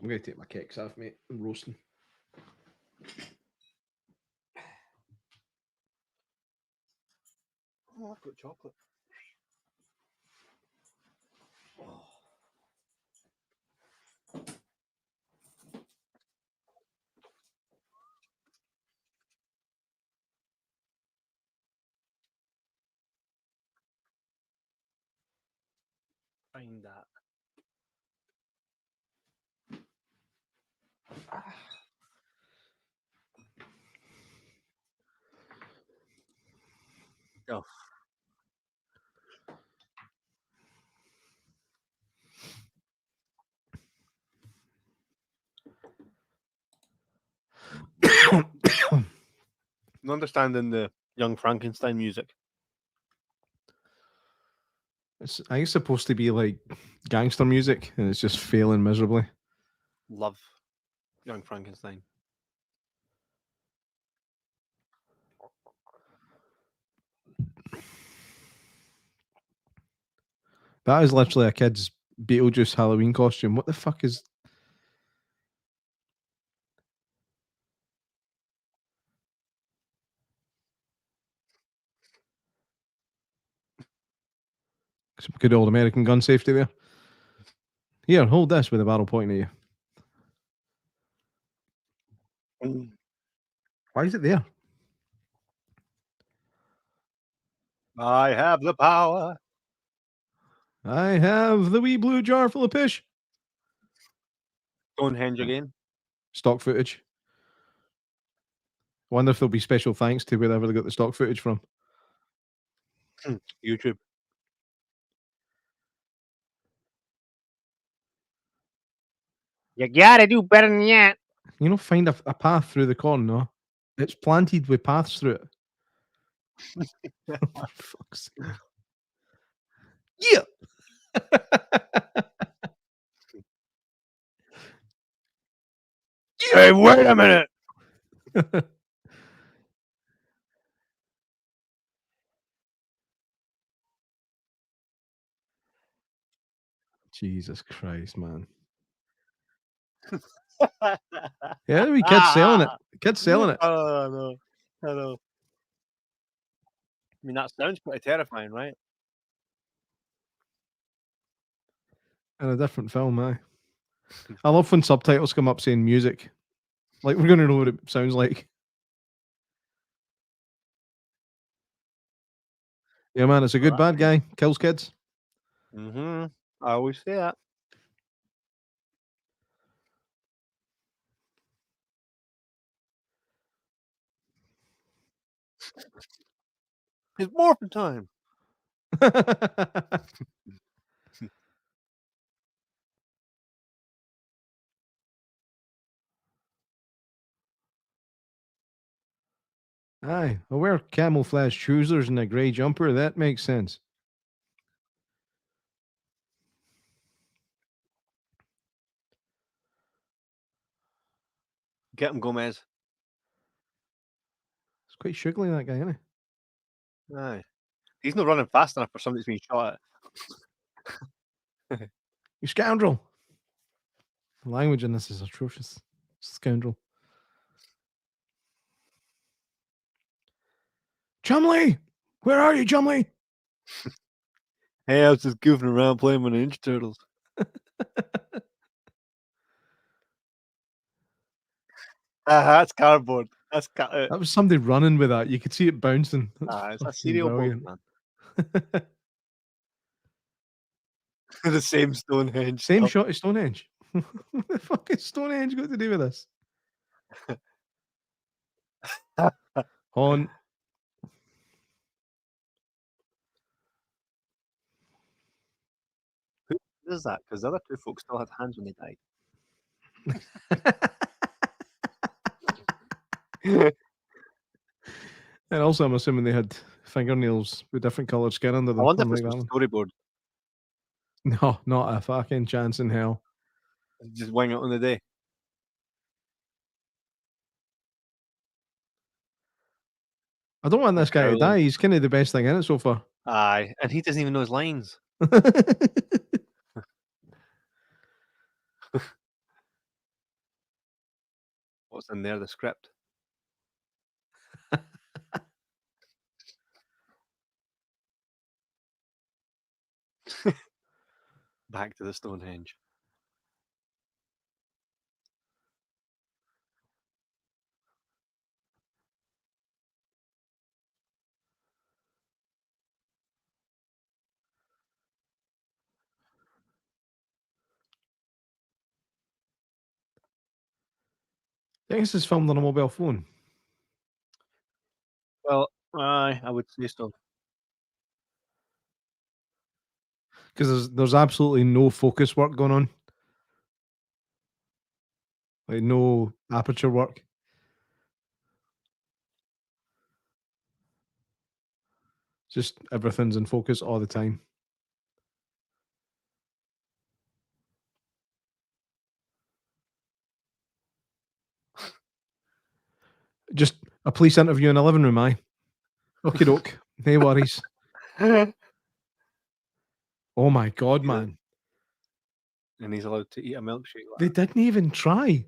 [SPEAKER 2] I'm going to take my kicks off, mate. I'm roasting.
[SPEAKER 1] Oh, I've got chocolate. Find that. Oh. Understanding the Young Frankenstein music.
[SPEAKER 2] I think it's supposed to be like gangster music, and it's just failing miserably.
[SPEAKER 1] Love Young Frankenstein.
[SPEAKER 2] That is literally a kid's Beetlejuice Halloween costume. What the fuck is... Some good old American gun safety there. Here, hold this with a barrel pointing at you. Why is it there?
[SPEAKER 1] I have the power.
[SPEAKER 2] I have the wee blue jar full of pish.
[SPEAKER 1] Stonehenge again.
[SPEAKER 2] Stock footage. I wonder if there'll be special thanks to wherever they got the stock footage from.
[SPEAKER 1] YouTube.
[SPEAKER 3] You gotta do better than that.
[SPEAKER 2] You know, find a path through the corn, no? It's planted with paths through it. For fuck's sake. Yeah!
[SPEAKER 1] Hey, wait a minute!
[SPEAKER 2] Jesus Christ, man. Yeah, we kids selling it. Kids selling it.
[SPEAKER 1] Oh, no. I know. I mean, that sounds pretty terrifying, right?
[SPEAKER 2] In a different film, aye. I love when subtitles come up saying music. Like, we're going to know what it sounds like. Yeah, man, it's a good bad guy. Kills kids.
[SPEAKER 1] Mm-hmm. I always say that. It's morphin' time.
[SPEAKER 2] Aye, I wear camouflage trousers and a grey jumper. That makes sense.
[SPEAKER 1] Get him, Gomez.
[SPEAKER 2] It's quite sugly, that guy, isn't he?
[SPEAKER 1] Aye. He's not running fast enough for somebody that's being shot at.
[SPEAKER 2] You scoundrel. The language in this is atrocious. Scoundrel. Chumley! Where are you, Chumley?
[SPEAKER 1] Hey, I was just goofing around playing with Ninja Turtles. That's cardboard.
[SPEAKER 2] That was somebody running with that. You could see it bouncing.
[SPEAKER 1] It's a cereal box,
[SPEAKER 2] brilliant.
[SPEAKER 1] man. The same Stonehenge.
[SPEAKER 2] Same
[SPEAKER 1] stuff.
[SPEAKER 2] shot as Stonehenge. What the fuck is Stonehenge got to do with this? On.
[SPEAKER 1] Who is that? Because the other two folks still had hands when they died.
[SPEAKER 2] And also, I'm assuming they had fingernails with different coloured skin under them.
[SPEAKER 1] I wonder if this
[SPEAKER 2] unlike
[SPEAKER 1] was
[SPEAKER 2] that
[SPEAKER 1] storyboard.
[SPEAKER 2] one. No, not a fucking chance in hell.
[SPEAKER 1] Just wing it on the day.
[SPEAKER 2] I don't want this guy to
[SPEAKER 1] Carolyn.
[SPEAKER 2] die. He's kind of the best thing in it so far.
[SPEAKER 1] Aye, and he doesn't even know his lines. What's in there? The script. Back to the Stonehenge.
[SPEAKER 2] I guess it's filmed on a mobile phone.
[SPEAKER 1] Well, I would say so.
[SPEAKER 2] Because there's absolutely no focus work going on. Like no aperture work. Just everything's in focus all the time. Just a police interview in a living room, aye. Okie doke. No worries. Oh my god, man.
[SPEAKER 1] And he's allowed to eat a milkshake. Like
[SPEAKER 2] They didn't even try.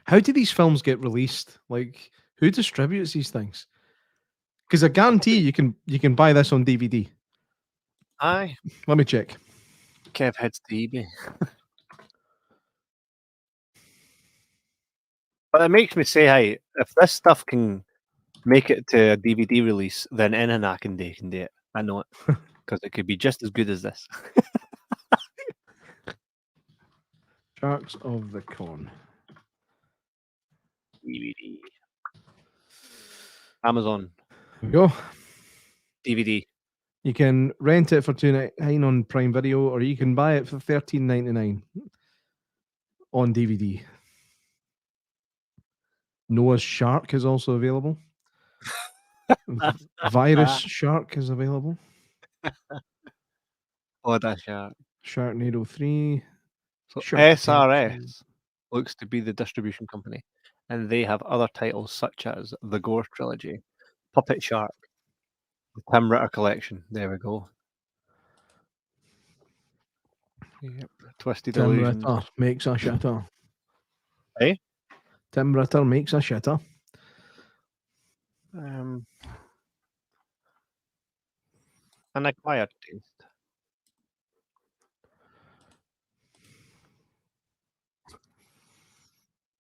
[SPEAKER 2] How do these films get released? Like, who distributes these things? Because I guarantee you can buy this on DVD.
[SPEAKER 1] Aye.
[SPEAKER 2] Let me check.
[SPEAKER 1] Kev heads to eBay. But it makes me say, hey, if this stuff can make it to a DVD release, then Day can do it. I know it. Because it could be just as good as this.
[SPEAKER 2] Sharks of the Corn.
[SPEAKER 1] DVD. Amazon.
[SPEAKER 2] There we go.
[SPEAKER 1] DVD.
[SPEAKER 2] You can rent it for $2.99 on Prime Video, or you can buy it for $13.99 on DVD. Noah's Shark is also available. Virus Shark is available.
[SPEAKER 1] Oh, that's Shark.
[SPEAKER 2] Sharknado 3.
[SPEAKER 1] So
[SPEAKER 2] Shark
[SPEAKER 1] SRS looks to be the distribution company, and they have other titles such as The Gore Trilogy, Puppet Shark, the Tim Ritter Collection. There we go. Yep. Twisted
[SPEAKER 2] Tim
[SPEAKER 1] Illusions.
[SPEAKER 2] Ritter makes a shitter.
[SPEAKER 1] Eh?
[SPEAKER 2] Tim Ritter makes a shitter.
[SPEAKER 1] An acquired taste.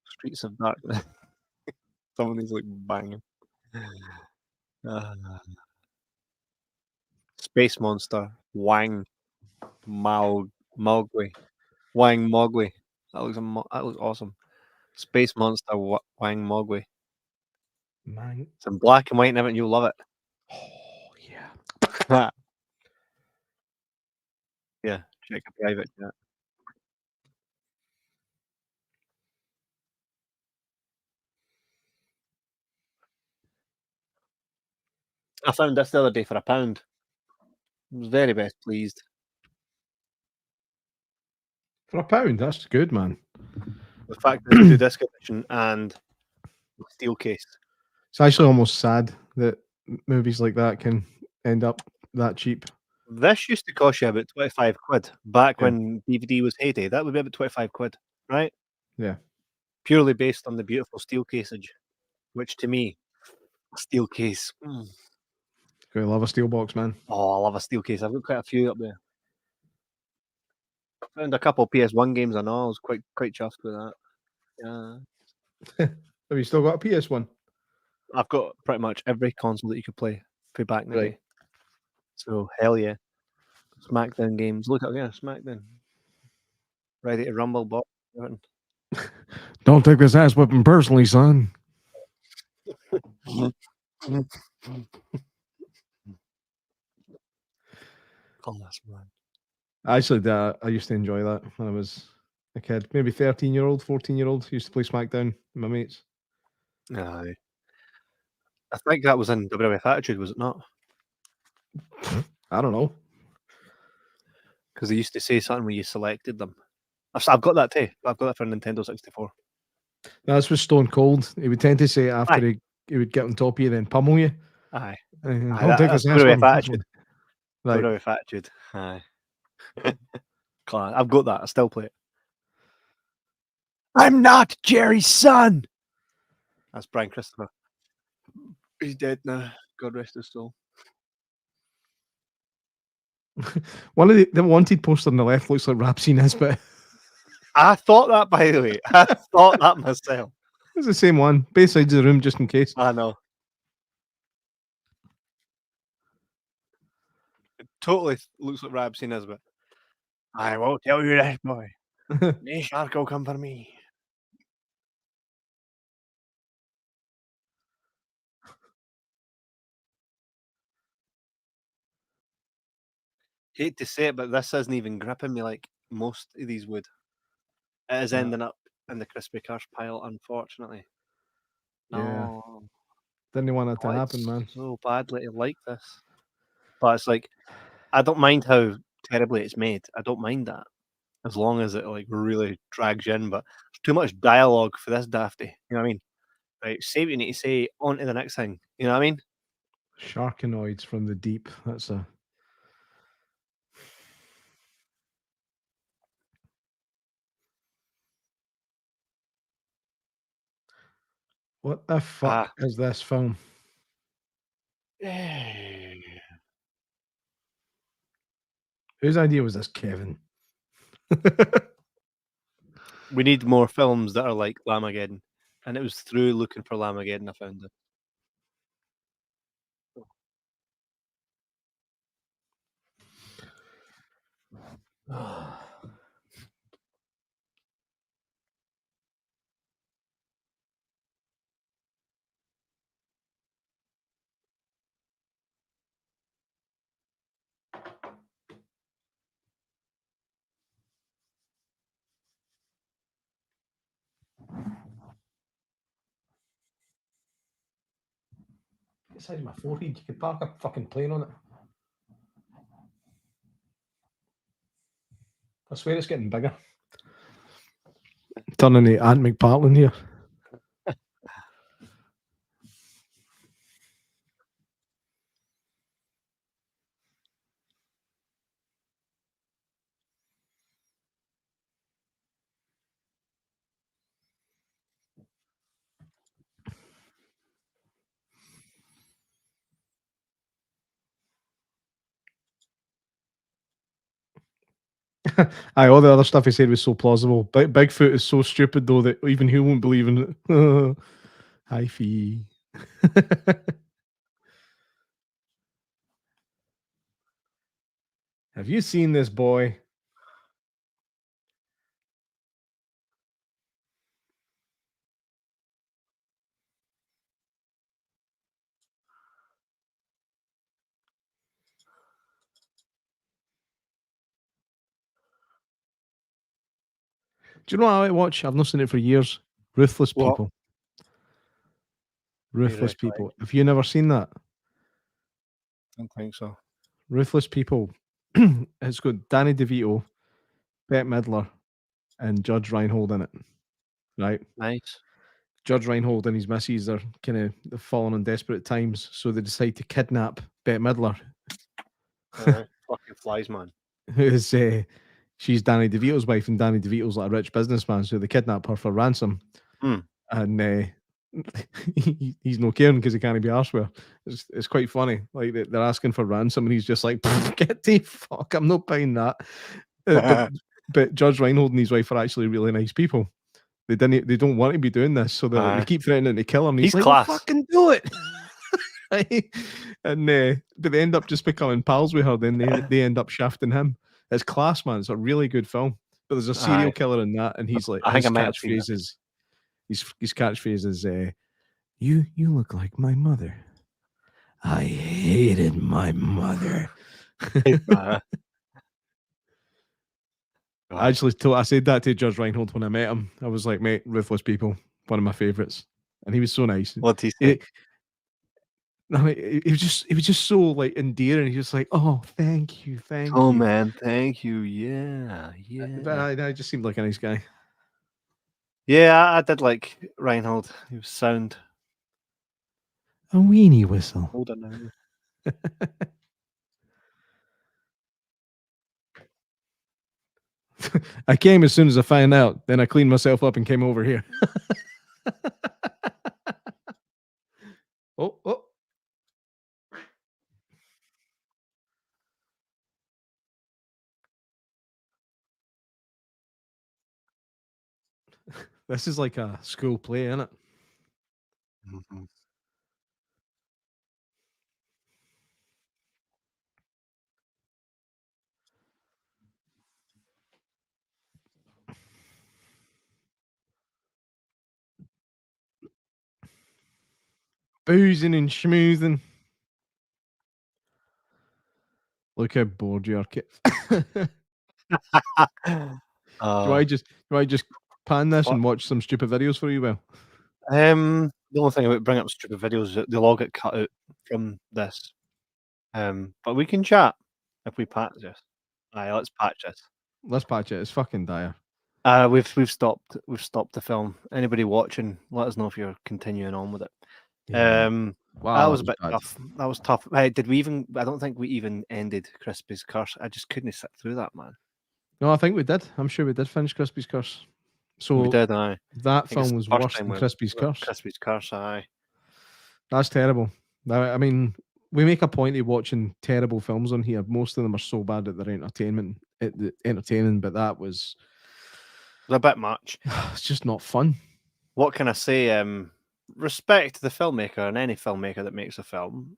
[SPEAKER 1] Streets of Darkness. Some of these look banging. Space Monster. Wang. Mogwai. Wang Mogwai. That looks awesome. Space Monster Wang Mogwai.
[SPEAKER 2] Man.
[SPEAKER 1] It's in black and white and everything. You'll love it.
[SPEAKER 2] Oh, yeah.
[SPEAKER 1] Yeah, check a private chat. I found this the other day for £1. I was very best pleased.
[SPEAKER 2] For £1, that's good, man.
[SPEAKER 1] The fact that it's 2-disc edition and steel case.
[SPEAKER 2] It's actually almost sad that movies like that can end up that cheap.
[SPEAKER 1] This used to cost you about 25 quid back when DVD was heyday. That would be about 25 quid, right?
[SPEAKER 2] Yeah.
[SPEAKER 1] Purely based on the beautiful steel caseage, which to me, steel case.
[SPEAKER 2] I love a steel box, man.
[SPEAKER 1] Oh, I love a steel case. I've got quite a few up there. Found a couple of PS1 games I know. I was quite chuffed with that. Yeah.
[SPEAKER 2] Have you still got a PS1?
[SPEAKER 1] I've got pretty much every console that you could play for back in the day. So hell yeah. Smackdown games. Look up here, Smackdown. Ready to rumble, box.
[SPEAKER 2] Don't take this ass whipping personally, son.
[SPEAKER 1] Class, man.
[SPEAKER 2] Actually, I used to enjoy that when I was a kid. Maybe 13-year-old, 14-year-old. Used to play Smackdown with my mates.
[SPEAKER 1] Aye. I think that was in WWF Attitude, was it not?
[SPEAKER 2] I don't know.
[SPEAKER 1] Because they used to say something where you selected them. I've got that too. I've got that for Nintendo 64.
[SPEAKER 2] That's with Stone Cold. He would tend to say it after he would get on top of you, then pummel you.
[SPEAKER 1] Aye.
[SPEAKER 2] Don't take this ass
[SPEAKER 1] WWF Attitude.
[SPEAKER 2] Right.
[SPEAKER 1] WWF Attitude. Aye. Class. I've got that. I still play it. I'm not Jerry's son. That's Brian Christopher. He's dead now. God rest his soul.
[SPEAKER 2] One of the wanted poster on the left looks like Rapsy Nisbet.
[SPEAKER 1] I thought that, by the way. I thought that myself.
[SPEAKER 2] It's the same one. Both sides of the room, just in case.
[SPEAKER 1] I know. totally looks like Rab seen Nisbet. I won't tell you this, boy. No shark will come for me. Hate to say it, but this isn't even gripping me like most of these would. It is
[SPEAKER 2] Yeah.
[SPEAKER 1] ending up in the crispy curse pile, unfortunately.
[SPEAKER 2] Yeah.
[SPEAKER 1] No.
[SPEAKER 2] Didn't want it to
[SPEAKER 1] I
[SPEAKER 2] happen, man.
[SPEAKER 1] so badly to like this. But it's like, I don't mind how terribly it's made. I don't mind that. As long as it like really drags you in, but there's too much dialogue for this dafty. You know what I mean? Right, say what you need to say, on to the next thing. You know what I mean?
[SPEAKER 2] Sharkanoids from the deep. That's a. What the fuck is this film? Whose idea was this, Kevin?
[SPEAKER 1] We need more films that are like Lamageddon. And it was through looking for Lamageddon I found it.
[SPEAKER 2] The size of my forehead, you could park a fucking plane on it. I swear it's getting bigger. Turning to Ant McPartlin here. Aye, all the other stuff he said was so plausible. Bigfoot is so stupid though that even he won't believe in it. Hi, Fee. Have you seen this boy? Do you know what I watch? I've not seen it for years. Ruthless
[SPEAKER 1] What?
[SPEAKER 2] People. Ruthless
[SPEAKER 1] recollect?
[SPEAKER 2] People. Have you never seen that?
[SPEAKER 1] Don't think so.
[SPEAKER 2] Ruthless People. It's got Danny DeVito, Bette Midler, and Judge Reinhold in it. Right?
[SPEAKER 1] Nice.
[SPEAKER 2] Judge Reinhold and his missus are kind of falling on desperate times, so they decide to kidnap Bette Midler,
[SPEAKER 1] Fucking flies, man.
[SPEAKER 2] who is she's Danny DeVito's wife, and Danny DeVito's like a rich businessman, so they kidnap her for ransom. And he's no caring because he can't be arsed with her. It's quite funny. Like they're asking for ransom, and he's just like, "Get the fuck! I'm not paying that." But Judge Reinhold and his wife are actually really nice people. They don't want to be doing this, so they keep threatening to kill him. And he's like,
[SPEAKER 1] class.
[SPEAKER 2] Well, fucking do it. And but they end up just becoming pals with her. Then they end up shafting him. It's class, man. It's a really good film. But there's a serial killer in that, and he's like,
[SPEAKER 1] I think
[SPEAKER 2] his
[SPEAKER 1] I might have seen
[SPEAKER 2] catchphrase is, his catchphrase is, you look like my mother. I hated my mother. I said that to Judge Reinhold when I met him. I was like, mate, Ruthless People, one of my favorites. And he was so nice.
[SPEAKER 1] What did he say?
[SPEAKER 2] He was just so like endearing. He's just like, oh, thank you.
[SPEAKER 1] Oh man, thank you. Yeah.
[SPEAKER 2] But I just seemed like a nice guy.
[SPEAKER 1] Yeah, I did like Reinhold. He was sound.
[SPEAKER 2] A weenie whistle.
[SPEAKER 1] Hold on now.
[SPEAKER 2] I came as soon as I found out. Then I cleaned myself up and came over here. Oh. This is like a school play, isn't it?
[SPEAKER 1] Mm-hmm.
[SPEAKER 2] Boozing and schmoozing. Look how bored you are, Kit. Do I just pan this and watch some stupid videos for you, Will?
[SPEAKER 1] The only thing about bringing up stupid videos is that they'll all get cut out from this. But we can chat if we patch this. Aye, let's patch this.
[SPEAKER 2] Let's patch it. It's fucking dire.
[SPEAKER 1] We've stopped the film. Anybody watching, let us know if you're continuing on with it.
[SPEAKER 2] Yeah.
[SPEAKER 1] Wow, that was a bit tough. That was tough. Hey, did we even? I don't think we even ended Crispy's curse. I just couldn't sit through that, man.
[SPEAKER 2] No, I think we did. I'm sure we did finish Crispy's curse. So
[SPEAKER 1] we did. Aye.
[SPEAKER 2] That film was worse than Crispy's curse.
[SPEAKER 1] Crispy's curse. Aye.
[SPEAKER 2] That's terrible. I mean, we make a point of watching terrible films on here. Most of them are so bad that they're entertaining, but that was
[SPEAKER 1] a bit much.
[SPEAKER 2] It's just not fun.
[SPEAKER 1] What can I say? Respect the filmmaker and any filmmaker that makes a film.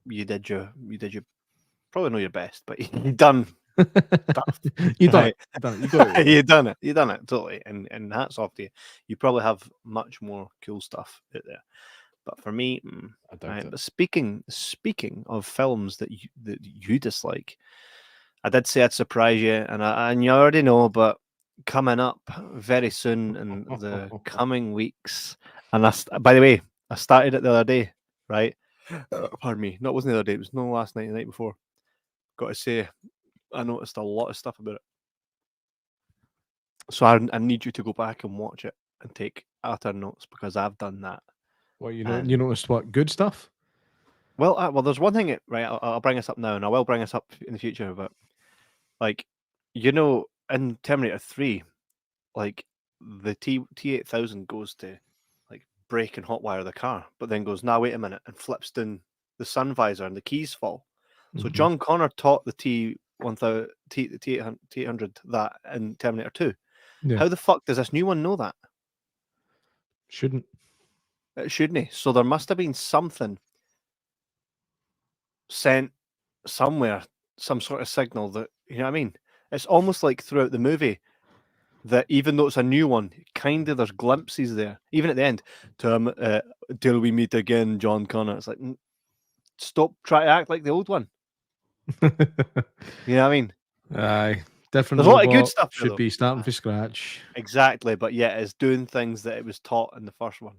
[SPEAKER 1] You did your probably know your best, but you done stuff.
[SPEAKER 2] You done
[SPEAKER 1] it. You done it totally. And hats off to you. You probably have much more cool stuff out there. But for me, but speaking of films that you dislike, I did say I'd surprise you, and you already know, but coming up very soon in the coming weeks. And by the way, I started it the other day, right? Pardon me. No, it wasn't the other day. It was no last night, the night before. Got to say, I noticed a lot of stuff about it. So I need you to go back and watch it and take utter notes because I've done that.
[SPEAKER 2] Well, you noticed what good stuff?
[SPEAKER 1] Well, there's one thing. Right, I'll bring us up now, and I will bring us up in the future. But like, in Terminator 3, like the T8000 goes to like brake and hotwire the car, but then goes, "Now wait a minute," and flips down the sun visor, and the keys fall. So John Connor taught the T800 that in Terminator 2. Yeah. How the fuck does this new one know that?
[SPEAKER 2] Shouldn't.
[SPEAKER 1] It shouldn't. So there must have been something sent somewhere, some sort of signal that, you know what I mean? It's almost like throughout the movie that even though it's a new one, kind of there's glimpses there. Even at the end, till we meet again, John Connor. It's like, stop trying to act like the old one. You know what I mean?
[SPEAKER 2] Aye. Different.
[SPEAKER 1] There's a lot of good stuff.
[SPEAKER 2] Should be starting from scratch.
[SPEAKER 1] Exactly, but yeah, it's doing things that it was taught in the first one.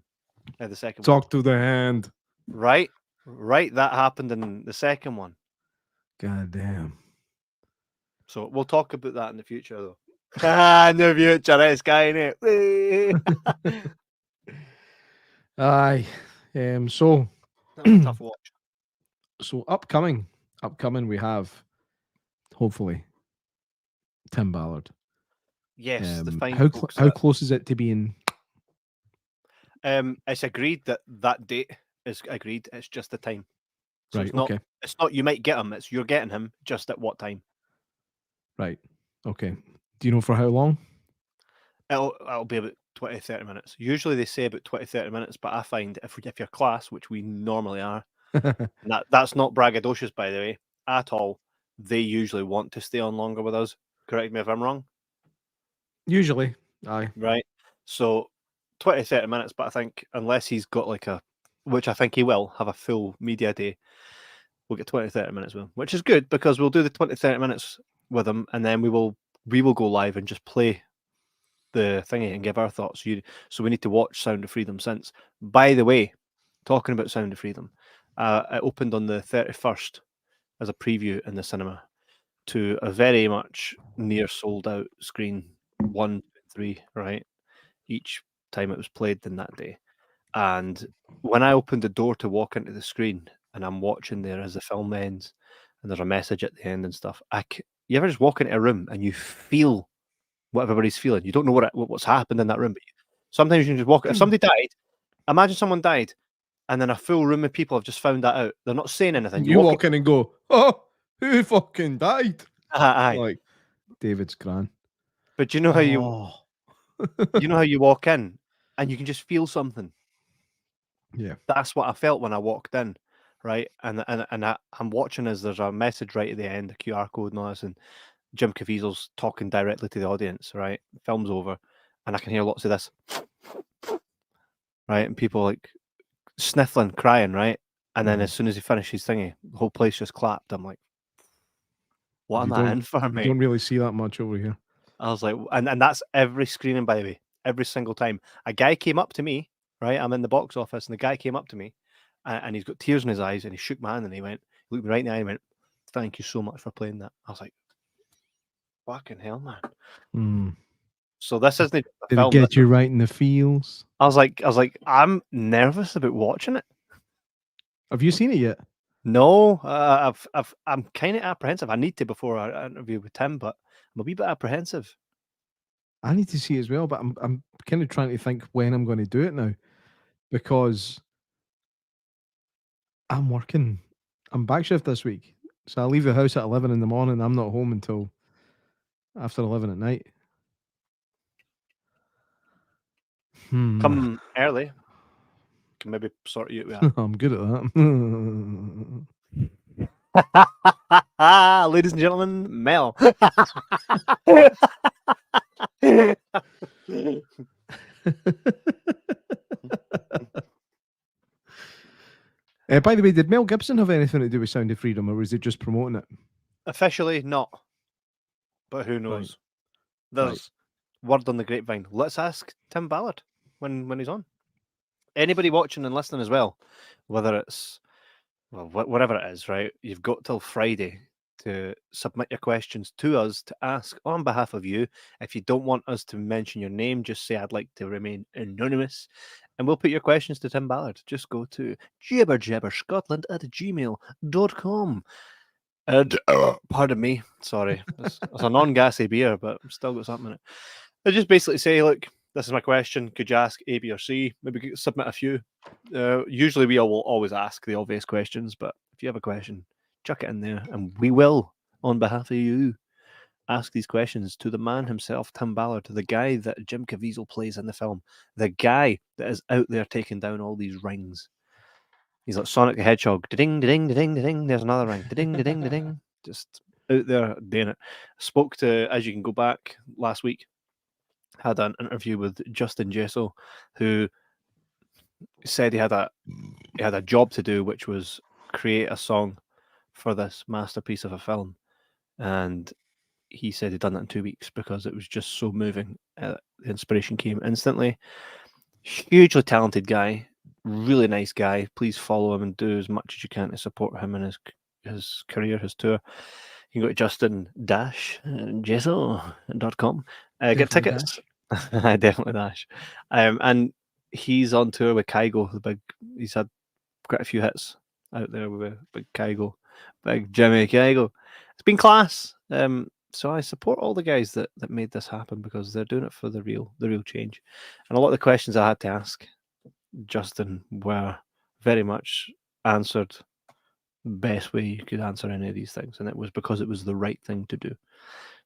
[SPEAKER 1] The second
[SPEAKER 2] Talk one. To the hand.
[SPEAKER 1] Right. That happened in the second one.
[SPEAKER 2] God damn.
[SPEAKER 1] So we'll talk about that in the future, though. In the future, it's guy, innit?
[SPEAKER 2] Aye. So
[SPEAKER 1] that was a tough watch.
[SPEAKER 2] So upcoming, we have hopefully Tim Ballard.
[SPEAKER 1] Yes, the fine.
[SPEAKER 2] How close is it to being?
[SPEAKER 1] It's agreed that date is agreed. It's just the time. So
[SPEAKER 2] right.
[SPEAKER 1] It's not you might get him. It's you're getting him just at what time.
[SPEAKER 2] Right. Okay. Do you know for how long?
[SPEAKER 1] It'll be about 20-30 minutes. Usually they say about 20-30 minutes, but I find if you're class, which we normally are, that's not braggadocious, by the way, at all. They usually want to stay on longer with us. Correct me if I'm wrong.
[SPEAKER 2] Usually, aye.
[SPEAKER 1] Right. So 20-30 minutes, but I think unless he's got which I think he will, have a full media day, we'll get 20-30 minutes with him, which is good because we'll do the 20-30 minutes with him and then we will go live and just play the thingy and give our thoughts. So we need to watch Sound of Freedom since. By the way, talking about Sound of Freedom, it opened on the 31st as a preview in the cinema to a very much near sold out screen, 1, 3, right? Each time it was played in that day. And when I opened the door to walk into the screen and I'm watching there as the film ends and there's a message at the end and stuff, you ever just walk into a room and you feel what everybody's feeling? You don't know what's happened in that room, but sometimes you can just walk. If somebody died, imagine someone died and then a full room of people have just found that out. They're not saying anything.
[SPEAKER 2] You walk in and go, "Oh, who fucking died?"
[SPEAKER 1] Aye.
[SPEAKER 2] Like David's gran.
[SPEAKER 1] But you know how you know how you walk in and you can just feel something.
[SPEAKER 2] Yeah,
[SPEAKER 1] that's what I felt when I walked in, right? And I'm watching as there's a message right at the end, a QR code and all this, and Jim Caviezel's talking directly to the audience, right? The film's over, and I can hear lots of this, right? And people like sniffling, crying, right? And then as soon as he finished his thingy, the whole place just clapped. I'm like, what am I in for,
[SPEAKER 2] You
[SPEAKER 1] mate?
[SPEAKER 2] don't really see that much over here.
[SPEAKER 1] I was like, and that's every screening, by the way, every single time. A guy came up to me, right? I'm in the box office, and the guy came up to me, and he's got tears in his eyes, and he shook my hand, and he looked me right in the eye, and went, "Thank you so much for playing that." I was like, "Fucking hell, man!" So this isn't a
[SPEAKER 2] Did
[SPEAKER 1] film.
[SPEAKER 2] it get you right in the feels?
[SPEAKER 1] I was like, I'm nervous about watching it.
[SPEAKER 2] Have you seen it yet?
[SPEAKER 1] No, I'm kind of apprehensive. I need to before our interview with Tim, but I'm a wee bit apprehensive.
[SPEAKER 2] I need to see it as well, but I'm kind of trying to think when I'm going to do it now, because I'm working. I'm back shift this week, so I leave the house at 11 in the morning. I'm not home until after 11 at night.
[SPEAKER 1] Come early. Can maybe sort you out.
[SPEAKER 2] I'm good at
[SPEAKER 1] that. Ladies and gentlemen, Mel.
[SPEAKER 2] By the way, did Mel Gibson have anything to do with Sound of Freedom, or was he just promoting it?
[SPEAKER 1] Officially not, but who knows? Right. There's word on the grapevine. Let's ask Tim Ballard when he's on. Anybody watching and listening as well, whether it's whatever it is, right? You've got till Friday to submit your questions to us to ask on behalf of you. If you don't want us to mention your name, just say I'd like to remain anonymous, and we'll put your questions to Tim Ballard. Just go to jibberscotland@gmail.com. And pardon me, sorry, it's a non-gassy beer, but I've still got something in it. I just basically say, look, this is my question. Could you ask A, B, or C? Maybe submit a few. Usually we will always ask the obvious questions, but if you have a question, chuck it in there, and we will, on behalf of you, ask these questions to the man himself, Tim Ballard, the guy that Jim Caviezel plays in the film, the guy that is out there taking down all these rings. He's like Sonic the Hedgehog. Ding, ding, ding, ding. There's another ring. Ding, ding, ding. Just out there doing it. Spoke to, as you can go back last week, had an interview with Justin Jesso, who said he had a job to do, which was create a song for this masterpiece of a film, and he said he'd done that in 2 weeks because it was just so moving. The inspiration came instantly. Hugely talented guy, really nice guy. Please follow him and do as much as you can to support him in his career, his tour. You can go to justin-jesso.com. Get tickets. Definitely Dash. And he's on tour with Kygo. He's had quite a few hits out there with Big Kygo, Big Jimmy Kygo. It's been class. So I support all the guys that made this happen because they're doing it for the real change. And a lot of the questions I had to ask Justin were very much answered the best way you could answer any of these things, and it was because it was the right thing to do.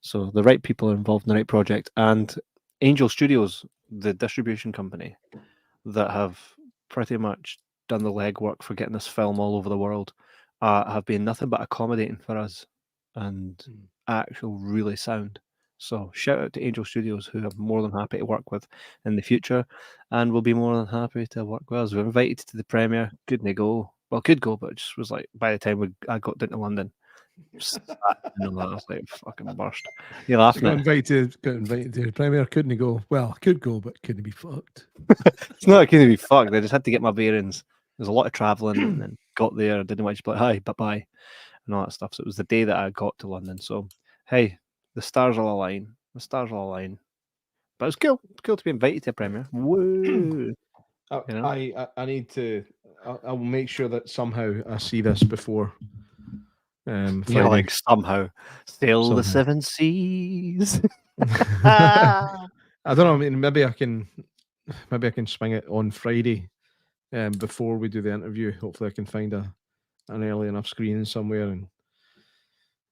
[SPEAKER 1] So the right people are involved in the right project, and Angel Studios, the distribution company that have pretty much done the legwork for getting this film all over the world, have been nothing but accommodating for us and actual really sound. So shout out to Angel Studios, who I'm more than happy to work with in the future, and will be more than happy to work with us. We're invited to the premiere. Couldn't go. Well, could go, but it just was like by the time I got down to London, I was like fucking burst. You're laughing.
[SPEAKER 2] Got invited to the premiere. Couldn't go. Well, I could go, but couldn't be fucked.
[SPEAKER 1] It's not couldn't be fucked. I just had to get my bearings. There's a lot of traveling, and then got there. I didn't want to be like hi, bye, and all that stuff. So it was the day that I got to London. So hey, the stars will align. The stars will align. But it's cool. It's cool to be invited to a premiere. Woo!
[SPEAKER 2] I need to. I will make sure that somehow I see this before.
[SPEAKER 1] You're like somehow sail the 7 seas.
[SPEAKER 2] I don't know. I mean, maybe I can swing it on Friday, before we do the interview. Hopefully, I can find an early enough screening somewhere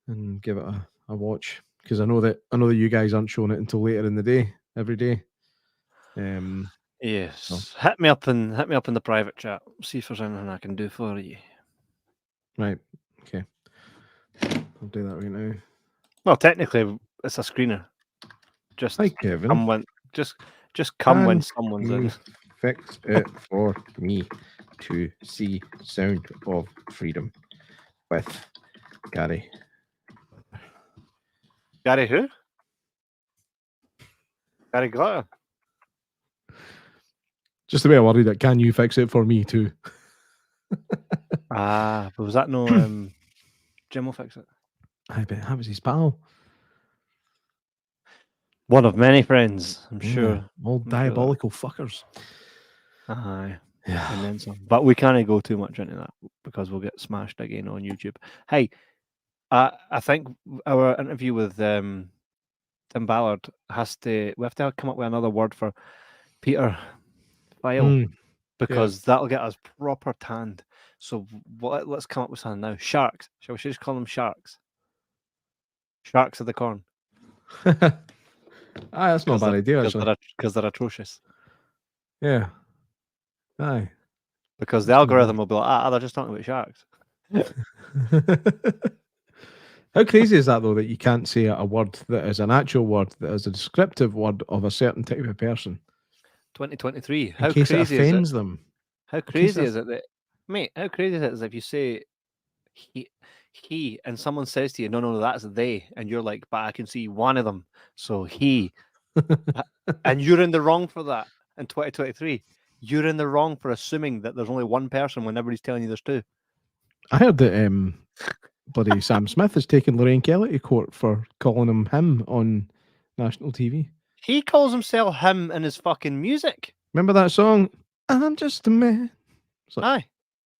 [SPEAKER 2] and give it a watch, because I know that you guys aren't showing it until later in the day every day.
[SPEAKER 1] Yes. So. Hit me up in the private chat. See if there's anything I can do for you.
[SPEAKER 2] Right. Okay. I'll do that right now.
[SPEAKER 1] Well, technically, it's a screener. Just
[SPEAKER 2] hi, Kevin.
[SPEAKER 1] Come when, just come when someone's in.
[SPEAKER 2] Fix it for me. to see Sound of Freedom with Gary.
[SPEAKER 1] Gary who? Gary Glitter.
[SPEAKER 2] Just a bit worried that can you fix it for me too?
[SPEAKER 1] But was that no Jim will fix it?
[SPEAKER 2] I bet that was his pal.
[SPEAKER 1] One of many friends, I'm sure.
[SPEAKER 2] All
[SPEAKER 1] I'm
[SPEAKER 2] diabolical fuckers.
[SPEAKER 1] Aye.
[SPEAKER 2] Yeah.
[SPEAKER 1] And then some. But we can't go too much into that because we'll get smashed again on YouTube. Hey, I think our interview with Tim Ballard we have to come up with another word for Peter File because that'll get us proper tanned. So let's come up with something now. Sharks. Shall we just call them sharks? Sharks of the corn.
[SPEAKER 2] That's not a bad idea, actually.
[SPEAKER 1] Because they're atrocious.
[SPEAKER 2] Yeah. Aye.
[SPEAKER 1] Because the algorithm will be like, they're just talking about sharks.
[SPEAKER 2] How crazy is that, though, that you can't say a word that is an actual word, that is a descriptive word of a certain type of person?
[SPEAKER 1] 2023.
[SPEAKER 2] In case it offends them.
[SPEAKER 1] How crazy is it that, mate, how crazy is it if you say he and someone says to you, no, that's they, and you're like, but I can see one of them, so he. And you're in the wrong for that in 2023. You're in the wrong for assuming that there's only one person when everybody's telling you there's two.
[SPEAKER 2] I heard that bloody Sam Smith has taken Lorraine Kelly to court for calling him on national TV.
[SPEAKER 1] He calls himself him in his fucking music.
[SPEAKER 2] Remember that song? I'm just a man. Like,
[SPEAKER 1] aye.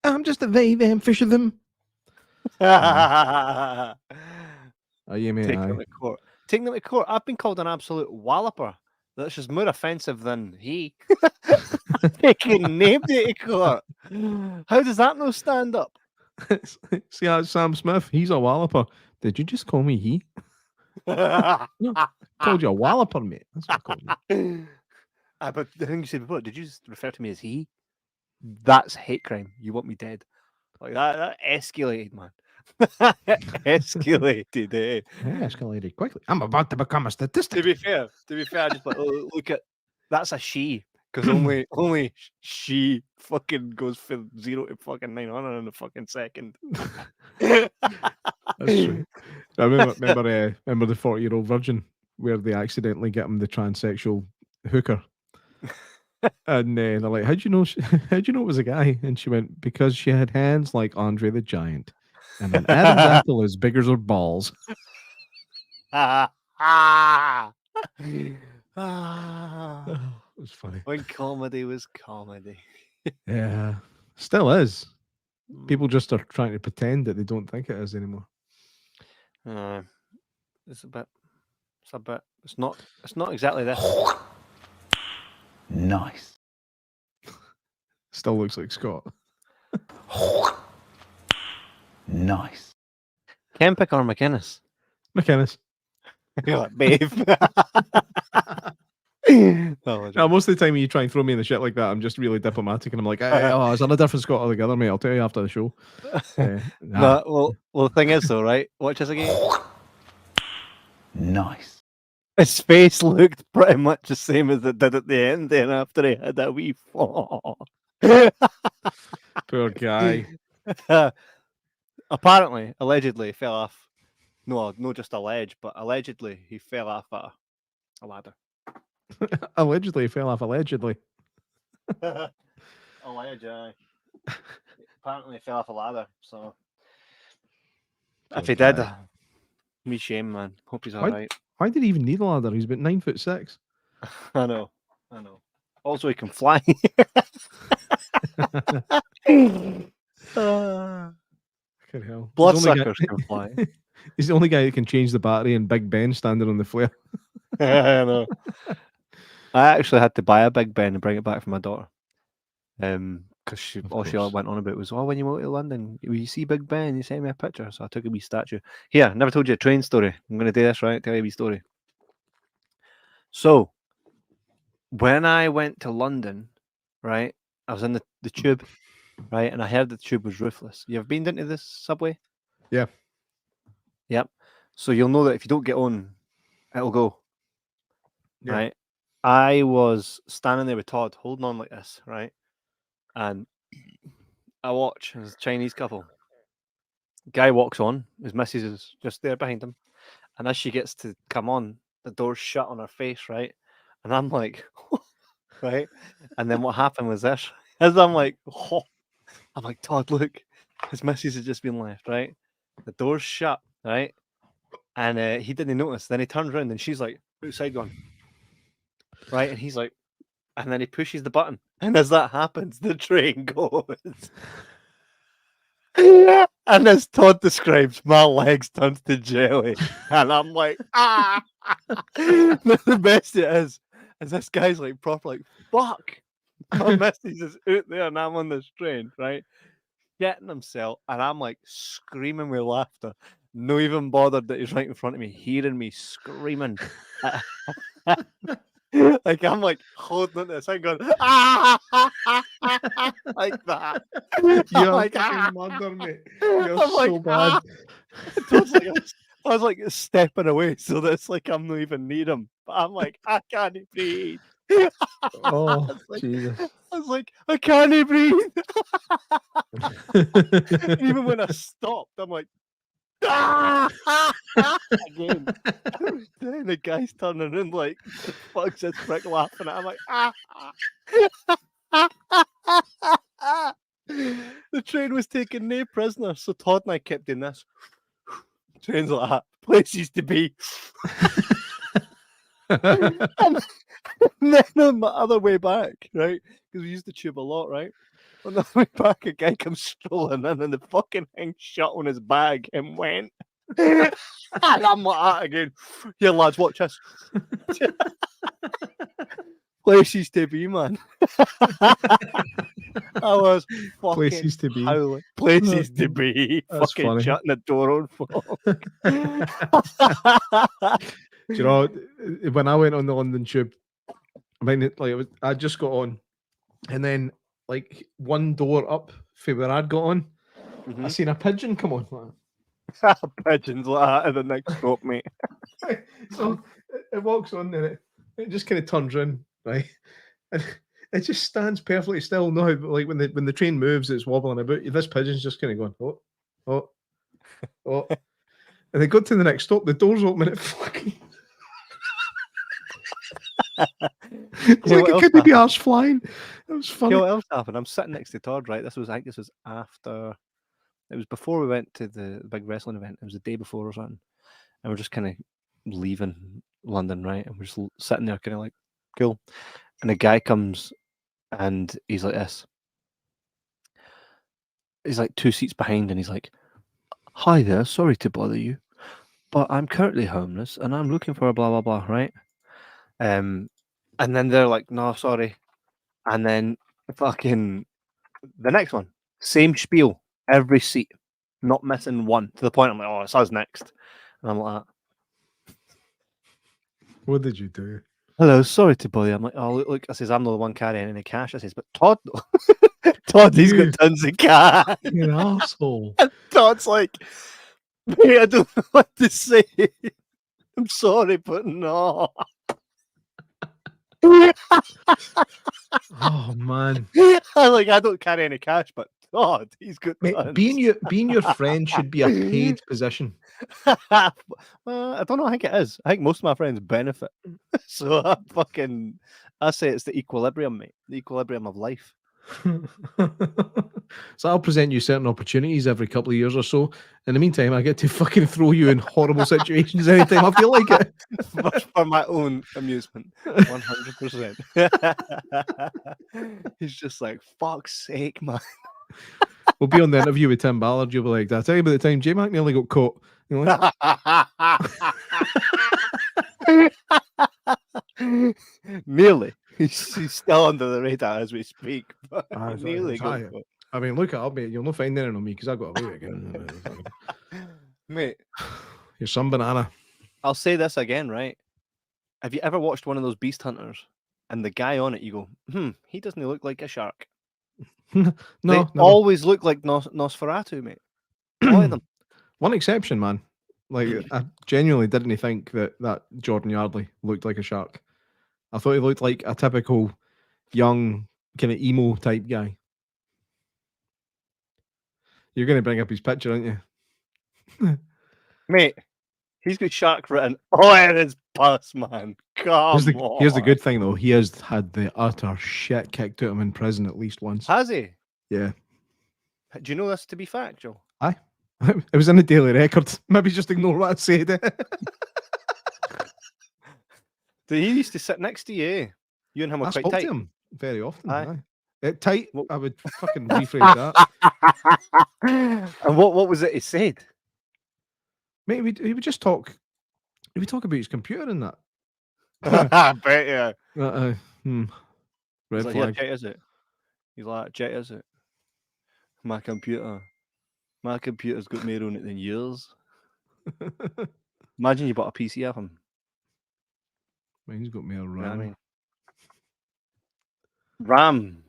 [SPEAKER 2] I'm just a they, them, fish of them.
[SPEAKER 1] Oh,
[SPEAKER 2] yeah, mate.
[SPEAKER 1] Take them to court. Take them to court. I've been called an absolute walloper. That's just more offensive than he. Taking named it to court. How does that not stand up?
[SPEAKER 2] See, that's Sam Smith. He's a walloper. Did you just call me he? No, I called you a walloper, mate. That's what I called you.
[SPEAKER 1] But the thing you said before, did you just refer to me as he? That's hate crime. You want me dead. Like that escalated, man. Escalated, eh?
[SPEAKER 2] Escalated quickly. I'm about to become a statistic.
[SPEAKER 1] To be fair, I just like, look at that's a she. Because only she fucking goes from 0 to fucking 900 in a fucking second.
[SPEAKER 2] That's true. I remember the 40-year-old virgin where they accidentally get him the transsexual hooker, and they're like, "How'd you know? How'd you know it was a guy?" And she went, "Because she had hands like Andre the Giant, and an Adam's apple as big as her balls." It was funny.
[SPEAKER 1] When comedy was comedy.
[SPEAKER 2] Yeah, still is. People just are trying to pretend that they don't think it is anymore.
[SPEAKER 1] It's not exactly this.
[SPEAKER 3] Nice.
[SPEAKER 2] Still looks like Scott.
[SPEAKER 3] Nice.
[SPEAKER 1] Kempick or McInnes?
[SPEAKER 2] McInnes.
[SPEAKER 1] You're like, babe.
[SPEAKER 2] No, most of the time when you try and throw me in the shit like that, I'm just really diplomatic and I'm like, oh, is that a different Scott altogether, mate? I'll tell you after the show.
[SPEAKER 1] Nah. Well, the thing is though, right? Watch this again.
[SPEAKER 3] Nice.
[SPEAKER 1] His face looked pretty much the same as it did at the end then after he had that wee fall.
[SPEAKER 2] Poor guy.
[SPEAKER 1] Apparently, allegedly, he fell off. No, just alleged, but allegedly he fell off a ladder.
[SPEAKER 2] Allegedly, he fell off. Allegedly.
[SPEAKER 1] Allegedly. Apparently, he fell off a ladder. So, if he did, me shame, man. Hope he's all right.
[SPEAKER 2] Why did he even need a ladder? He's about 9'6".
[SPEAKER 1] I know. Also, he can fly.
[SPEAKER 2] Good hell.
[SPEAKER 1] Bloodsuckers can fly.
[SPEAKER 2] He's the only guy that can change the battery in Big Ben standing on the flare.
[SPEAKER 1] I know. I actually had to buy a Big Ben and bring it back for my daughter. Because she went on about was, when you go to London, you see Big Ben, you send me a picture. So I took a wee statue. Here, I never told you a train story. I'm going to do this, right? Tell you a wee story. So, when I went to London, right, I was in the tube, right, and I heard the tube was roofless. You ever been into this subway?
[SPEAKER 2] Yeah.
[SPEAKER 1] Yep. So you'll know that if you don't get on, it'll go. Yeah. Right? I was standing there with Todd, holding on like this, right? And I watch as a Chinese couple. Guy walks on, his missus is just there behind him, and as she gets to come on, the door's shut on her face, right? And I'm like, right? And then what happened was this: as I'm like, Todd, look, his missus has just been left, right? The door's shut, right? And he didn't notice. Then he turns around and she's like, outside going, right? And he's like, and then he pushes the button. And as that happens, the train goes. And as Todd describes, my legs turned to jelly. And I'm like, ah. The best it is this guy's like proper like, fuck. My missus is out there and I'm on this train, right? Getting himself, and I'm like screaming with laughter. No even bothered that he's right in front of me, hearing me screaming. Like I'm like holding on to this thing going like that.
[SPEAKER 2] You're
[SPEAKER 1] like,
[SPEAKER 2] fucking murder, mate. You're
[SPEAKER 1] I'm
[SPEAKER 2] so
[SPEAKER 1] like,
[SPEAKER 2] bad.
[SPEAKER 1] I was like stepping away so that it's like I'm not even near him. But I'm like, I can't breathe.
[SPEAKER 2] Oh,
[SPEAKER 1] like,
[SPEAKER 2] Jesus.
[SPEAKER 1] I was like, I can't breathe. Even when I stopped, I'm like, again. Then the guy's turning around like, the fuck's this prick laughing at? I'm like, The train was taking no prisoners, so Todd and I kept doing this. Trains like that, places to be. And then on my other way back, right? Because we used the tube a lot, right? On the way back, a guy comes strolling in and the fucking thing shut on his bag and went. And I'm like that again. Here, lads, watch this. Places to be, man. I was fucking
[SPEAKER 2] Places to be.
[SPEAKER 1] howling. Places to be.
[SPEAKER 2] That's
[SPEAKER 1] Fucking
[SPEAKER 2] funny.
[SPEAKER 1] shutting the door on folk.
[SPEAKER 2] Do you know, when I went on the London Tube, I mean, like I just got on, and then like one door up from where I'd got on, I seen a pigeon come on.
[SPEAKER 1] Pigeons like that at the next stop, mate.
[SPEAKER 2] So it walks on there, it just kind of turns in, right? And it just stands perfectly still. No, like when the train moves, it's wobbling about. This pigeon's just kind of going, oh. And they got to the next stop, the door's open, and it fucking. It's like it couldn't be arse flying. It was funny.
[SPEAKER 1] You know what else happened? I'm sitting next to Todd, right? I think this was after. It was before we went to the big wrestling event. It was the day before or something. And we're just kind of leaving London, right? And we're just sitting there kind of like, cool. And a guy comes and he's like this. He's like 2 seats behind and he's like, hi there, sorry to bother you, but I'm currently homeless and I'm looking for a blah, blah, blah, right? And then they're like, no, sorry. And then fucking the next one, same spiel, every seat, not missing one, to the point I'm like, oh, it's us next. And I'm like,
[SPEAKER 2] What did you do?
[SPEAKER 1] hello, sorry to bother you. I'm like, oh, look, I says, I'm not the one carrying any cash. I says, but Todd, Todd, he's got tons of cash.
[SPEAKER 2] You're an asshole.
[SPEAKER 1] And Todd's like, mate, I don't know what to say. I'm sorry, but no.
[SPEAKER 2] Oh man.
[SPEAKER 1] I don't carry any cash, but Todd, he's got
[SPEAKER 2] Mate,
[SPEAKER 1] tons.
[SPEAKER 2] being your friend should be a paid position.
[SPEAKER 1] I don't know. I think it is. I think most of my friends benefit. So I say it's the equilibrium, mate. The equilibrium of life.
[SPEAKER 2] So I'll present you certain opportunities every couple of years or so. In the meantime, I get to fucking throw you in horrible situations anytime I feel like it.
[SPEAKER 1] For my own amusement. 100%. He's just like, fuck's sake, man.
[SPEAKER 2] We'll be on the interview with Tim Ballard. You'll be like, did I tell you about the time J Mac nearly got caught? You know, like,
[SPEAKER 1] Nearly. He's still under the radar as we speak. But nearly got caught.
[SPEAKER 2] I mean, look at it, mate. You'll not find anything on me because I got away again.
[SPEAKER 1] Mate,
[SPEAKER 2] you're some banana.
[SPEAKER 1] I'll say this again, right? Have you ever watched one of those Beast Hunters and the guy on it, you go, he doesn't look like a shark.
[SPEAKER 2] No,
[SPEAKER 1] they always look like Nosferatu, mate. All of them.
[SPEAKER 2] One exception, man. Like, I genuinely didn't think that Jordan Yardley looked like a shark. I thought he looked like a typical young kind of emo type guy. You're going to bring up his picture, aren't you?
[SPEAKER 1] Mate, he's got shark written all in his pus, man. Come on.
[SPEAKER 2] Here's the good thing, though. He has had the utter shit kicked out of him in prison at least once.
[SPEAKER 1] Has he?
[SPEAKER 2] Yeah.
[SPEAKER 1] Do you know this to be factual?
[SPEAKER 2] Aye. It was in the Daily Record. Maybe just ignore what I said.
[SPEAKER 1] He used to sit next to you, eh? You and him were
[SPEAKER 2] I
[SPEAKER 1] quite
[SPEAKER 2] spoke
[SPEAKER 1] tight.
[SPEAKER 2] to him very often.
[SPEAKER 1] Aye.
[SPEAKER 2] Tight.
[SPEAKER 1] What-
[SPEAKER 2] I would fucking rephrase that.
[SPEAKER 1] And what was it he said?
[SPEAKER 2] Mate, he would just talk. He would talk about his computer and that.
[SPEAKER 1] I bet you.
[SPEAKER 2] Red
[SPEAKER 1] He's like,
[SPEAKER 2] flag.
[SPEAKER 1] Jet, is it? He's like, Jet, is it? My computer's got more on it than yours. Imagine you bought a PC of him.
[SPEAKER 2] Mine's got me a
[SPEAKER 1] You know what
[SPEAKER 2] RAM.
[SPEAKER 1] I mean? RAM.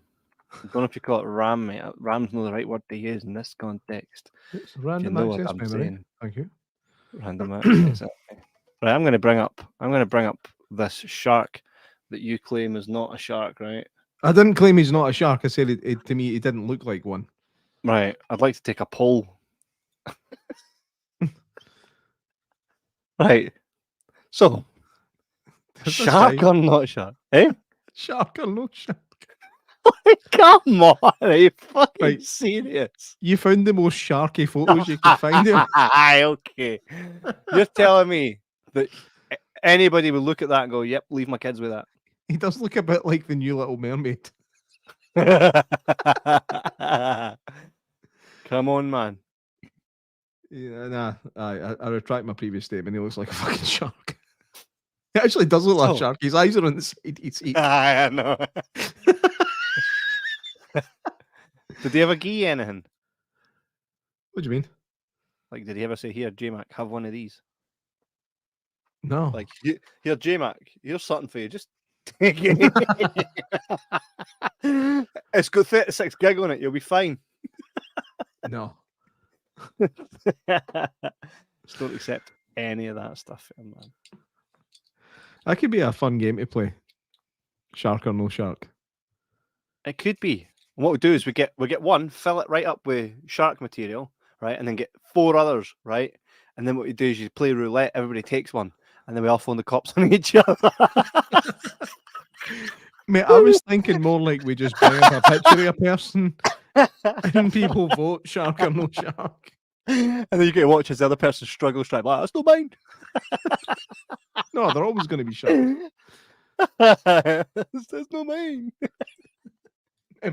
[SPEAKER 1] I don't know if you call it RAM, mate. RAM's not the right word to use in this context.
[SPEAKER 2] It's
[SPEAKER 1] You
[SPEAKER 2] random
[SPEAKER 1] know what
[SPEAKER 2] access
[SPEAKER 1] I'm
[SPEAKER 2] memory.
[SPEAKER 1] saying.
[SPEAKER 2] Thank you.
[SPEAKER 1] Random access. Right, I'm going to bring up this shark that you claim is not a shark, right?
[SPEAKER 2] I didn't claim he's not a shark. I said to me, he didn't look like one.
[SPEAKER 1] Right. I'd like to take a poll. Right. So,
[SPEAKER 2] That's
[SPEAKER 1] shark
[SPEAKER 2] fine.
[SPEAKER 1] or not shark? Eh?
[SPEAKER 2] Shark or no shark?
[SPEAKER 1] Come on, are you fucking
[SPEAKER 2] Right.
[SPEAKER 1] serious?
[SPEAKER 2] You found the most sharky photos you could find here.
[SPEAKER 1] Aye, okay. You're telling me that anybody would look at that and go, "Yep, leave my kids with that."
[SPEAKER 2] He does look a bit like the new Little Mermaid.
[SPEAKER 1] Come on, man.
[SPEAKER 2] Yeah, nah, I retract my previous statement. He looks like a fucking shark. He actually does look like a
[SPEAKER 1] So-
[SPEAKER 2] shark. His eyes are on the side. He's
[SPEAKER 1] I know. Did he ever give you anything?
[SPEAKER 2] What do you mean?
[SPEAKER 1] Like, did he ever say, "Here, J-Mac, have one of these"?
[SPEAKER 2] No.
[SPEAKER 1] Like, here, J-Mac, here's something for you. Just take it. It's got 36 gig on it. You'll be fine.
[SPEAKER 2] No.
[SPEAKER 1] Just don't accept any of that stuff, man.
[SPEAKER 2] That could be a fun game to play. Shark or no shark.
[SPEAKER 1] It could be. And what we do is we get one, fill it right up with shark material, right, and then get 4 others, right, and then what we do is you play roulette. Everybody takes one, and then we all phone the cops on each other.
[SPEAKER 2] Mate, I was thinking more like we just bring up a picture of a person and people vote shark or no shark.
[SPEAKER 1] And then you get to watch as the other person struggles, trying like, "That's not mine."
[SPEAKER 2] No, they're always going to be sharks.
[SPEAKER 1] That's not mine.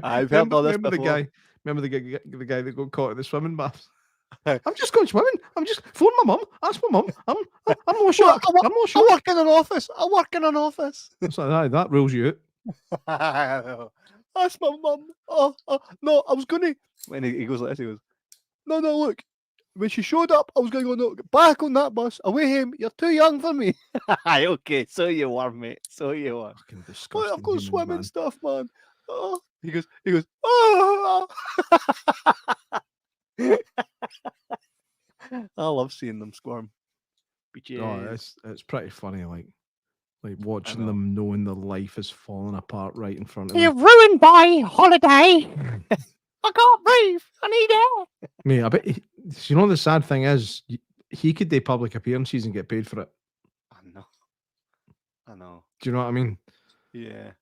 [SPEAKER 1] I've heard all this
[SPEAKER 2] remember the
[SPEAKER 1] before.
[SPEAKER 2] guy. Remember the guy that got caught at the swimming baths. I'm just going swimming. I'm just phone my mum. Ask my mum. I'm no shark. I'm no
[SPEAKER 1] I
[SPEAKER 2] shark.
[SPEAKER 1] work in an office. I work in an office.
[SPEAKER 2] It's like that rules you out.
[SPEAKER 1] Ask my mum. Oh, no, I was gonna. When he goes like this, he goes, "No, look. When she showed up, I was going to go, no, get back on that bus. Away home. You're too young for me." Aye, okay, so you were, mate. So you were.
[SPEAKER 2] Fucking
[SPEAKER 1] Well,
[SPEAKER 2] disgusting.
[SPEAKER 1] I've got
[SPEAKER 2] human,
[SPEAKER 1] swimming
[SPEAKER 2] man.
[SPEAKER 1] stuff, man. Oh. He goes, oh. I love seeing them squirm. Bitches.
[SPEAKER 2] Oh, it's pretty funny, like watching
[SPEAKER 1] know.
[SPEAKER 2] them knowing their life is falling apart right in front of
[SPEAKER 3] You're
[SPEAKER 2] them.
[SPEAKER 3] ruined by holiday. I can't breathe. I need air.
[SPEAKER 2] Mate, I bet you know the sad thing is he could do public appearances and get paid for it.
[SPEAKER 1] I know.
[SPEAKER 2] Do you know what I mean?
[SPEAKER 1] Yeah.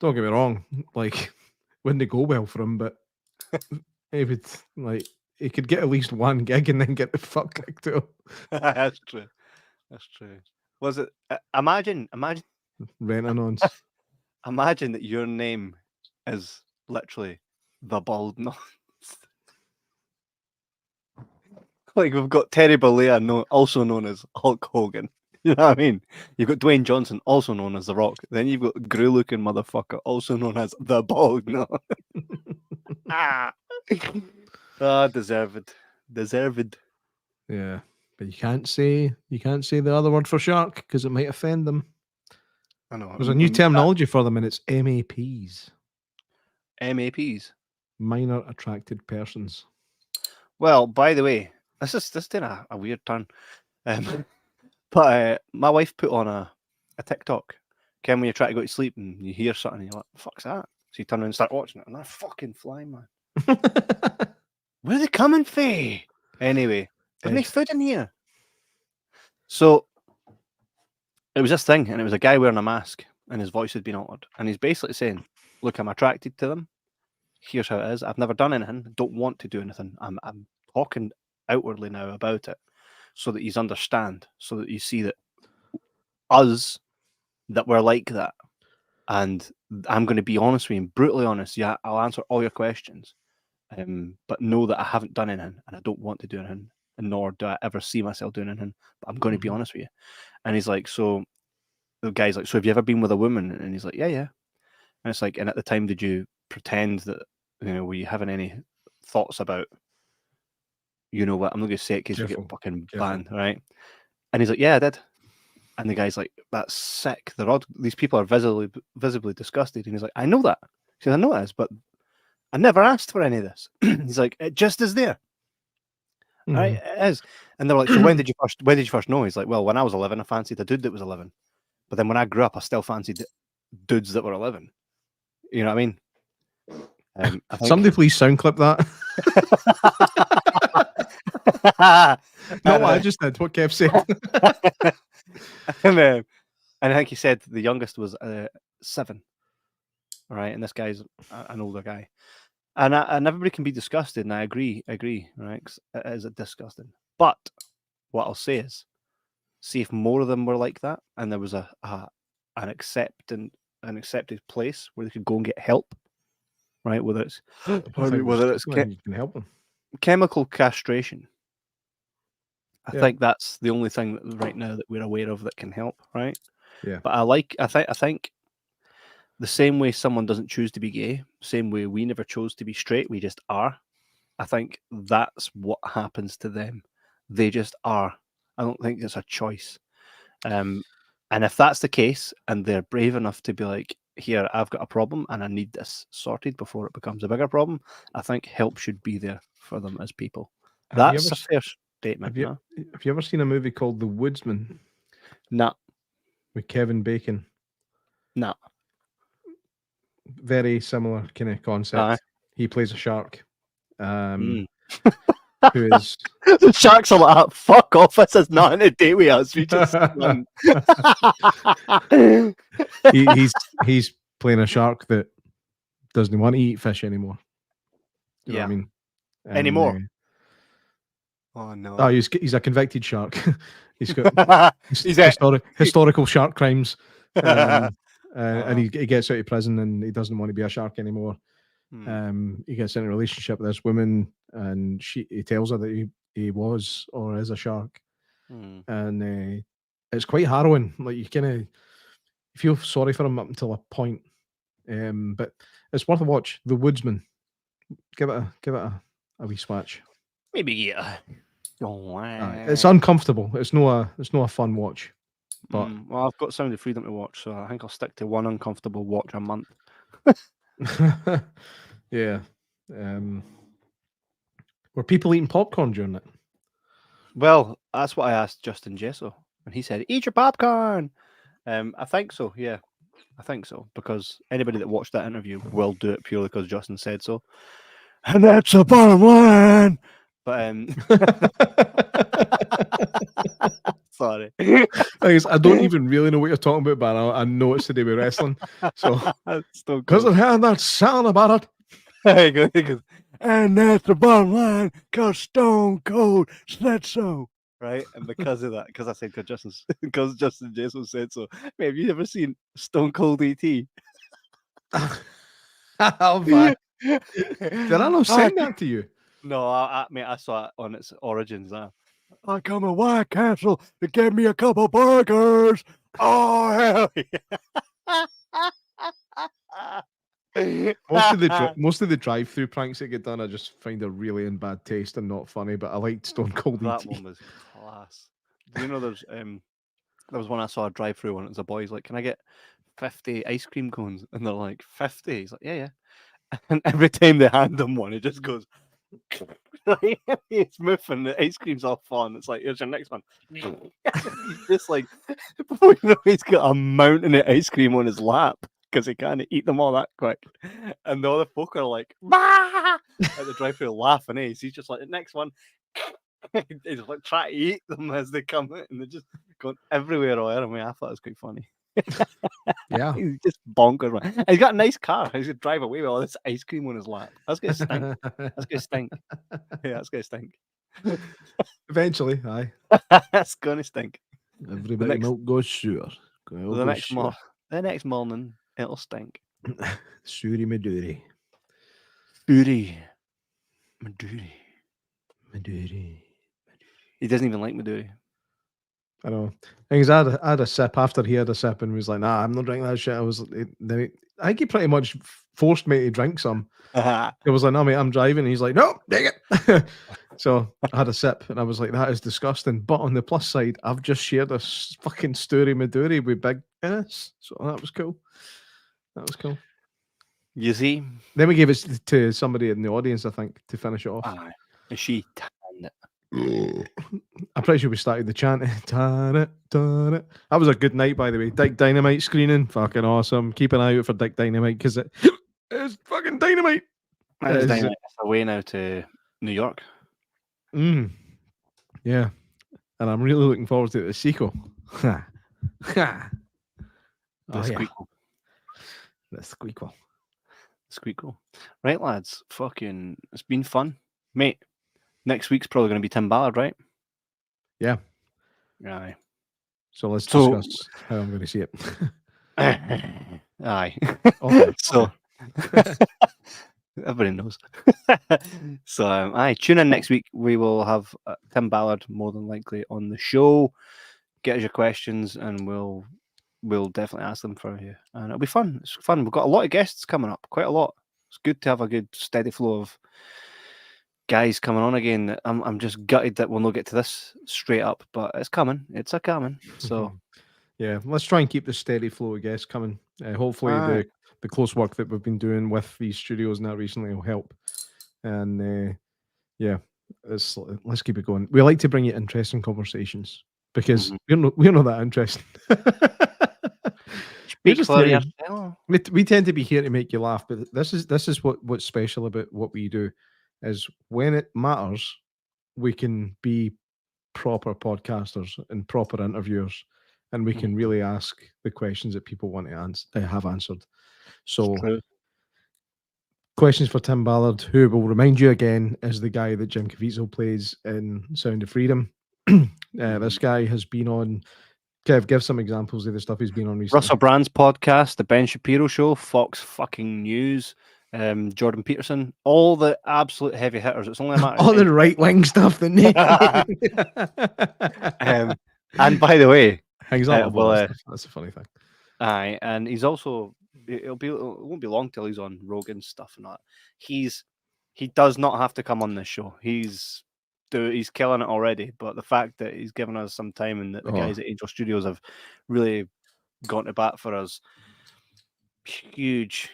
[SPEAKER 2] Don't get me wrong, like wouldn't it go well for him, but he would he could get at least one gig and then get the fuck kicked out.
[SPEAKER 1] That's true. Was it? Imagine
[SPEAKER 2] Rent-a-nons.
[SPEAKER 1] Imagine that your name is literally the Bald Nonce. Like we've got Terry Bollea, also known as Hulk Hogan. You know what I mean? You've got Dwayne Johnson, also known as The Rock. Then you've got Gru-looking motherfucker, also known as the Bald Nonce. Deserved.
[SPEAKER 2] Yeah, but you can't say the other word for shark because it might offend them.
[SPEAKER 1] I know.
[SPEAKER 2] There's a new terminology for them, and it's MAPs.
[SPEAKER 1] MAPs.
[SPEAKER 2] Minor attracted persons.
[SPEAKER 1] Well, by the way, this is taking a weird turn. But my wife put on a TikTok. Ken, when you try to go to sleep and you hear something, you're like, "Fuck's that?" So you turn around and start watching it, and I fucking fly, man. Where are they coming from? Anyway, there's no food in here. So it was this thing, and it was a guy wearing a mask, and his voice had been altered. And he's basically saying, look, I'm attracted to them. Here's how it is. I've never done anything. Don't want to do anything. I'm talking outwardly now about it so that you understand, so that you see that us, that we're like that. And I'm going to be honest with you, brutally honest. Yeah, I'll answer all your questions. But know that I haven't done anything and I don't want to do anything, and nor do I ever see myself doing anything. But I'm going to be honest with you. And he's like, so the guy's like, so have you ever been with a woman? And he's like, yeah. And it's like, and at the time, did you pretend that, were you having any thoughts about, what, I'm not going to say it because you get fucking banned, right? And he's like, yeah, I did. And the guy's like, that's sick. These people are visibly disgusted. And he's like, I know that. He says, I know it is, but I never asked for any of this. He's like, it just is there. Right? It is. And they're like, so when did you first know? He's like, well, when I was 11, I fancied a dude that was 11. But then when I grew up, I still fancied dudes that were 11. You know what I mean?
[SPEAKER 2] Somebody please sound clip that. Not what I just did, what Kev said.
[SPEAKER 1] And I think he said the youngest was 7. Right, and this guy's an older guy. And everybody can be disgusted, and I agree, right? 'Cause it is disgusting. But what I'll say is, see if more of them were like that, and there was an accepted place where they could go and get help, right? Whether it's
[SPEAKER 2] can help them.
[SPEAKER 1] Chemical castration. I think that's the only thing that right now that we're aware of that can help, right?
[SPEAKER 2] Yeah.
[SPEAKER 1] But I think the same way someone doesn't choose to be gay, same way we never chose to be straight, we just are. I think that's what happens to them. They just are. I don't think it's a choice. And if that's the case, and they're brave enough to be like, here, I've got a problem and I need this sorted before it becomes a bigger problem, I think help should be there for them as people. That's a fair statement.
[SPEAKER 2] Have you ever seen a movie called The Woodsman?
[SPEAKER 1] No.
[SPEAKER 2] With Kevin Bacon?
[SPEAKER 1] No.
[SPEAKER 2] Very similar kind of concept. He plays a shark. Who is
[SPEAKER 1] the sharks are like, fuck off, this is not in a day with us. We just
[SPEAKER 2] he's playing a shark that doesn't want to eat fish anymore. You know what I mean?
[SPEAKER 1] Anymore. Oh no.
[SPEAKER 2] Oh, he's a convicted shark. He's got historical shark crimes. And he gets out of prison and he doesn't want to be a shark anymore. He gets in a relationship with this woman and he tells her that he was or is a shark. And it's quite harrowing. Like, you kind of feel sorry for him up until a point. But it's worth a watch. The Woodsman. Give it a wee swatch.
[SPEAKER 1] Maybe yeah.
[SPEAKER 2] It's uncomfortable. It's no a fun watch. But
[SPEAKER 1] well, I've got Sound of Freedom to watch, so I think I'll stick to one uncomfortable watch a month.
[SPEAKER 2] Yeah. Were people eating popcorn during it?
[SPEAKER 1] Well, that's what I asked Justin Jesso, and he said, "Eat your popcorn." I think so. Yeah, I think so, because anybody that watched that interview will do it purely because Justin said so, and that's the bottom line. But sorry,
[SPEAKER 2] I don't even really know what you're talking about, but I know it's to do with wrestling. So because I've heard that sound about it.
[SPEAKER 1] He goes, and that's the bottom line, because Stone Cold said so. Right, and because of that, because I said because Justin Jason said so. Mate, have you ever seen Stone Cold E.T.?
[SPEAKER 2] Oh man, did I not send that to you?
[SPEAKER 1] No, I saw it on its origins. I come to White Castle to get me a couple burgers. Oh hell yeah!
[SPEAKER 2] Most of the drive-through pranks that get done, I just find are really in bad taste and not funny. But I liked Stone Cold
[SPEAKER 1] That
[SPEAKER 2] E.T.
[SPEAKER 1] one was class. Do you know there was one I saw a drive-through one. It was a boy's like, "Can I get 50 ice cream cones?" And they're like, 50. He's like, yeah. And every time they hand him one, it just goes. It's moving. The ice cream's all fun. It's like, here's your next one. He's just like, before you know, he's got a mountain of ice cream on his lap because he can't eat them all that quick. And the other folk are like, bah! At the drive-thru laughing, eh? So he's just like, the next one, he's like trying to eat them as they come out, and they're just going everywhere all around me. I thought it was quite funny.
[SPEAKER 2] Yeah.
[SPEAKER 1] He's just bonkers, man. And he's got a nice car. He's gonna drive away with all this ice cream on his lap. That's gonna stink. That's gonna stink. Yeah, that's gonna stink.
[SPEAKER 2] Eventually, aye.
[SPEAKER 1] That's gonna stink.
[SPEAKER 2] Every bit of milk goes sour.
[SPEAKER 1] The next morning, it'll stink.
[SPEAKER 2] Suri Maduri.
[SPEAKER 1] Maduri. He doesn't even like Maduri.
[SPEAKER 2] I know. Things I had a sip after he had a sip and was like, "Nah, I'm not drinking that shit." I think he pretty much forced me to drink some. It was like, "No, mate, I'm driving." And he's like, "No, dang it." So I had a sip and I was like, "That is disgusting." But on the plus side, I've just shared a fucking Story Maduri with Big Guinness, so that was cool.
[SPEAKER 1] You see?
[SPEAKER 2] Then we gave it to somebody in the audience, I think, to finish it off.
[SPEAKER 1] And she tanned it.
[SPEAKER 2] I'm pretty sure we started the chant. That was a good night, by the way. Dick Dynamite screening, fucking awesome. Keep an eye out for Dick Dynamite because it's fucking dynamite.
[SPEAKER 1] It is dynamite. It's away now to New York.
[SPEAKER 2] Yeah, and I'm really looking forward to the sequel. The
[SPEAKER 1] squeakle. Right, lads. Fucking, it's been fun, mate. Next week's probably going to be Tim Ballard, right?
[SPEAKER 2] Yeah.
[SPEAKER 1] Aye.
[SPEAKER 2] So let's discuss how I'm going to see it.
[SPEAKER 1] Aye.
[SPEAKER 2] Okay.
[SPEAKER 1] So everybody knows. So aye, tune in next week. We will have Tim Ballard more than likely on the show. Get us your questions, and we'll definitely ask them for you, and it'll be fun. It's fun. We've got a lot of guests coming up, quite a lot. It's good to have a good steady flow of guys coming on again. I'm just gutted that we'll not get to this straight up, but it's coming. It's a coming. So
[SPEAKER 2] yeah, let's try and keep the steady flow of guests coming. Hopefully the close work that we've been doing with these studios now recently will help. And yeah, let's keep it going. We like to bring you interesting conversations because we're not that interesting. We tend to be here to make you laugh, but this is what's special about what we do. Is when it matters, we can be proper podcasters and proper interviewers, and we can really ask the questions that people want to have answered. So, questions for Tim Ballard, who will remind you again is the guy that Jim Caviezel plays in Sound of Freedom. This guy has been on. Kev, give some examples of the stuff he's been on recently.
[SPEAKER 1] Russell Brand's podcast, The Ben Shapiro Show, Fox fucking News. Jordan Peterson, all the absolute heavy hitters. It's only a matter
[SPEAKER 2] all the right wing stuff that Nick.
[SPEAKER 1] And by the way,
[SPEAKER 2] hangs up. That's a funny thing.
[SPEAKER 1] Aye, and he's also it won't be long till he's on Rogan's stuff and that. He does not have to come on this show. He's killing it already. But the fact that he's given us some time and that the guys at Angel Studios have really gone to bat for us. Huge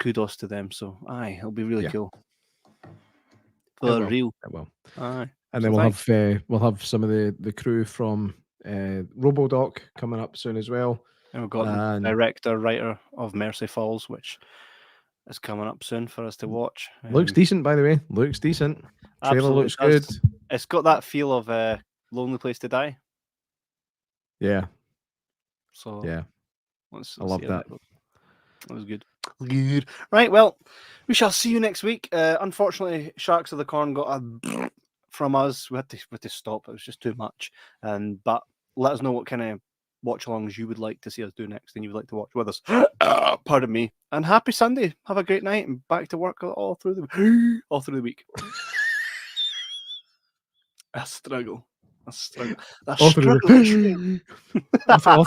[SPEAKER 1] kudos to them. So aye, it'll be really cool. For real.
[SPEAKER 2] It will.
[SPEAKER 1] Aye.
[SPEAKER 2] And then we'll have some of the crew from RoboDoc coming up soon as well.
[SPEAKER 1] And we've got the director, writer of Mercy Falls, which is coming up soon for us to watch.
[SPEAKER 2] Looks decent, by the way. Looks decent. Trailer looks good.
[SPEAKER 1] It's got that feel of Lonely Place to Die.
[SPEAKER 2] Yeah.
[SPEAKER 1] So
[SPEAKER 2] yeah.
[SPEAKER 1] Let's
[SPEAKER 2] I love that.
[SPEAKER 1] That was good. Good. Right, well, we shall see you next week. Unfortunately, Sharks of the Corn got a from us. We had to stop. It was just too much. But let us know what kind of watch-alongs you would like to see us do next and you would like to watch with us. Pardon me. And happy Sunday. Have a great night and back to work all through the week. A struggle. All through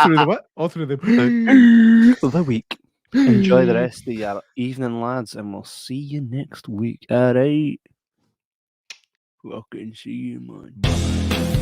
[SPEAKER 2] the what? All through
[SPEAKER 1] the week. Enjoy the rest of your evening, lads, and we'll see you next week. All right. Fucking see you, man. Bye.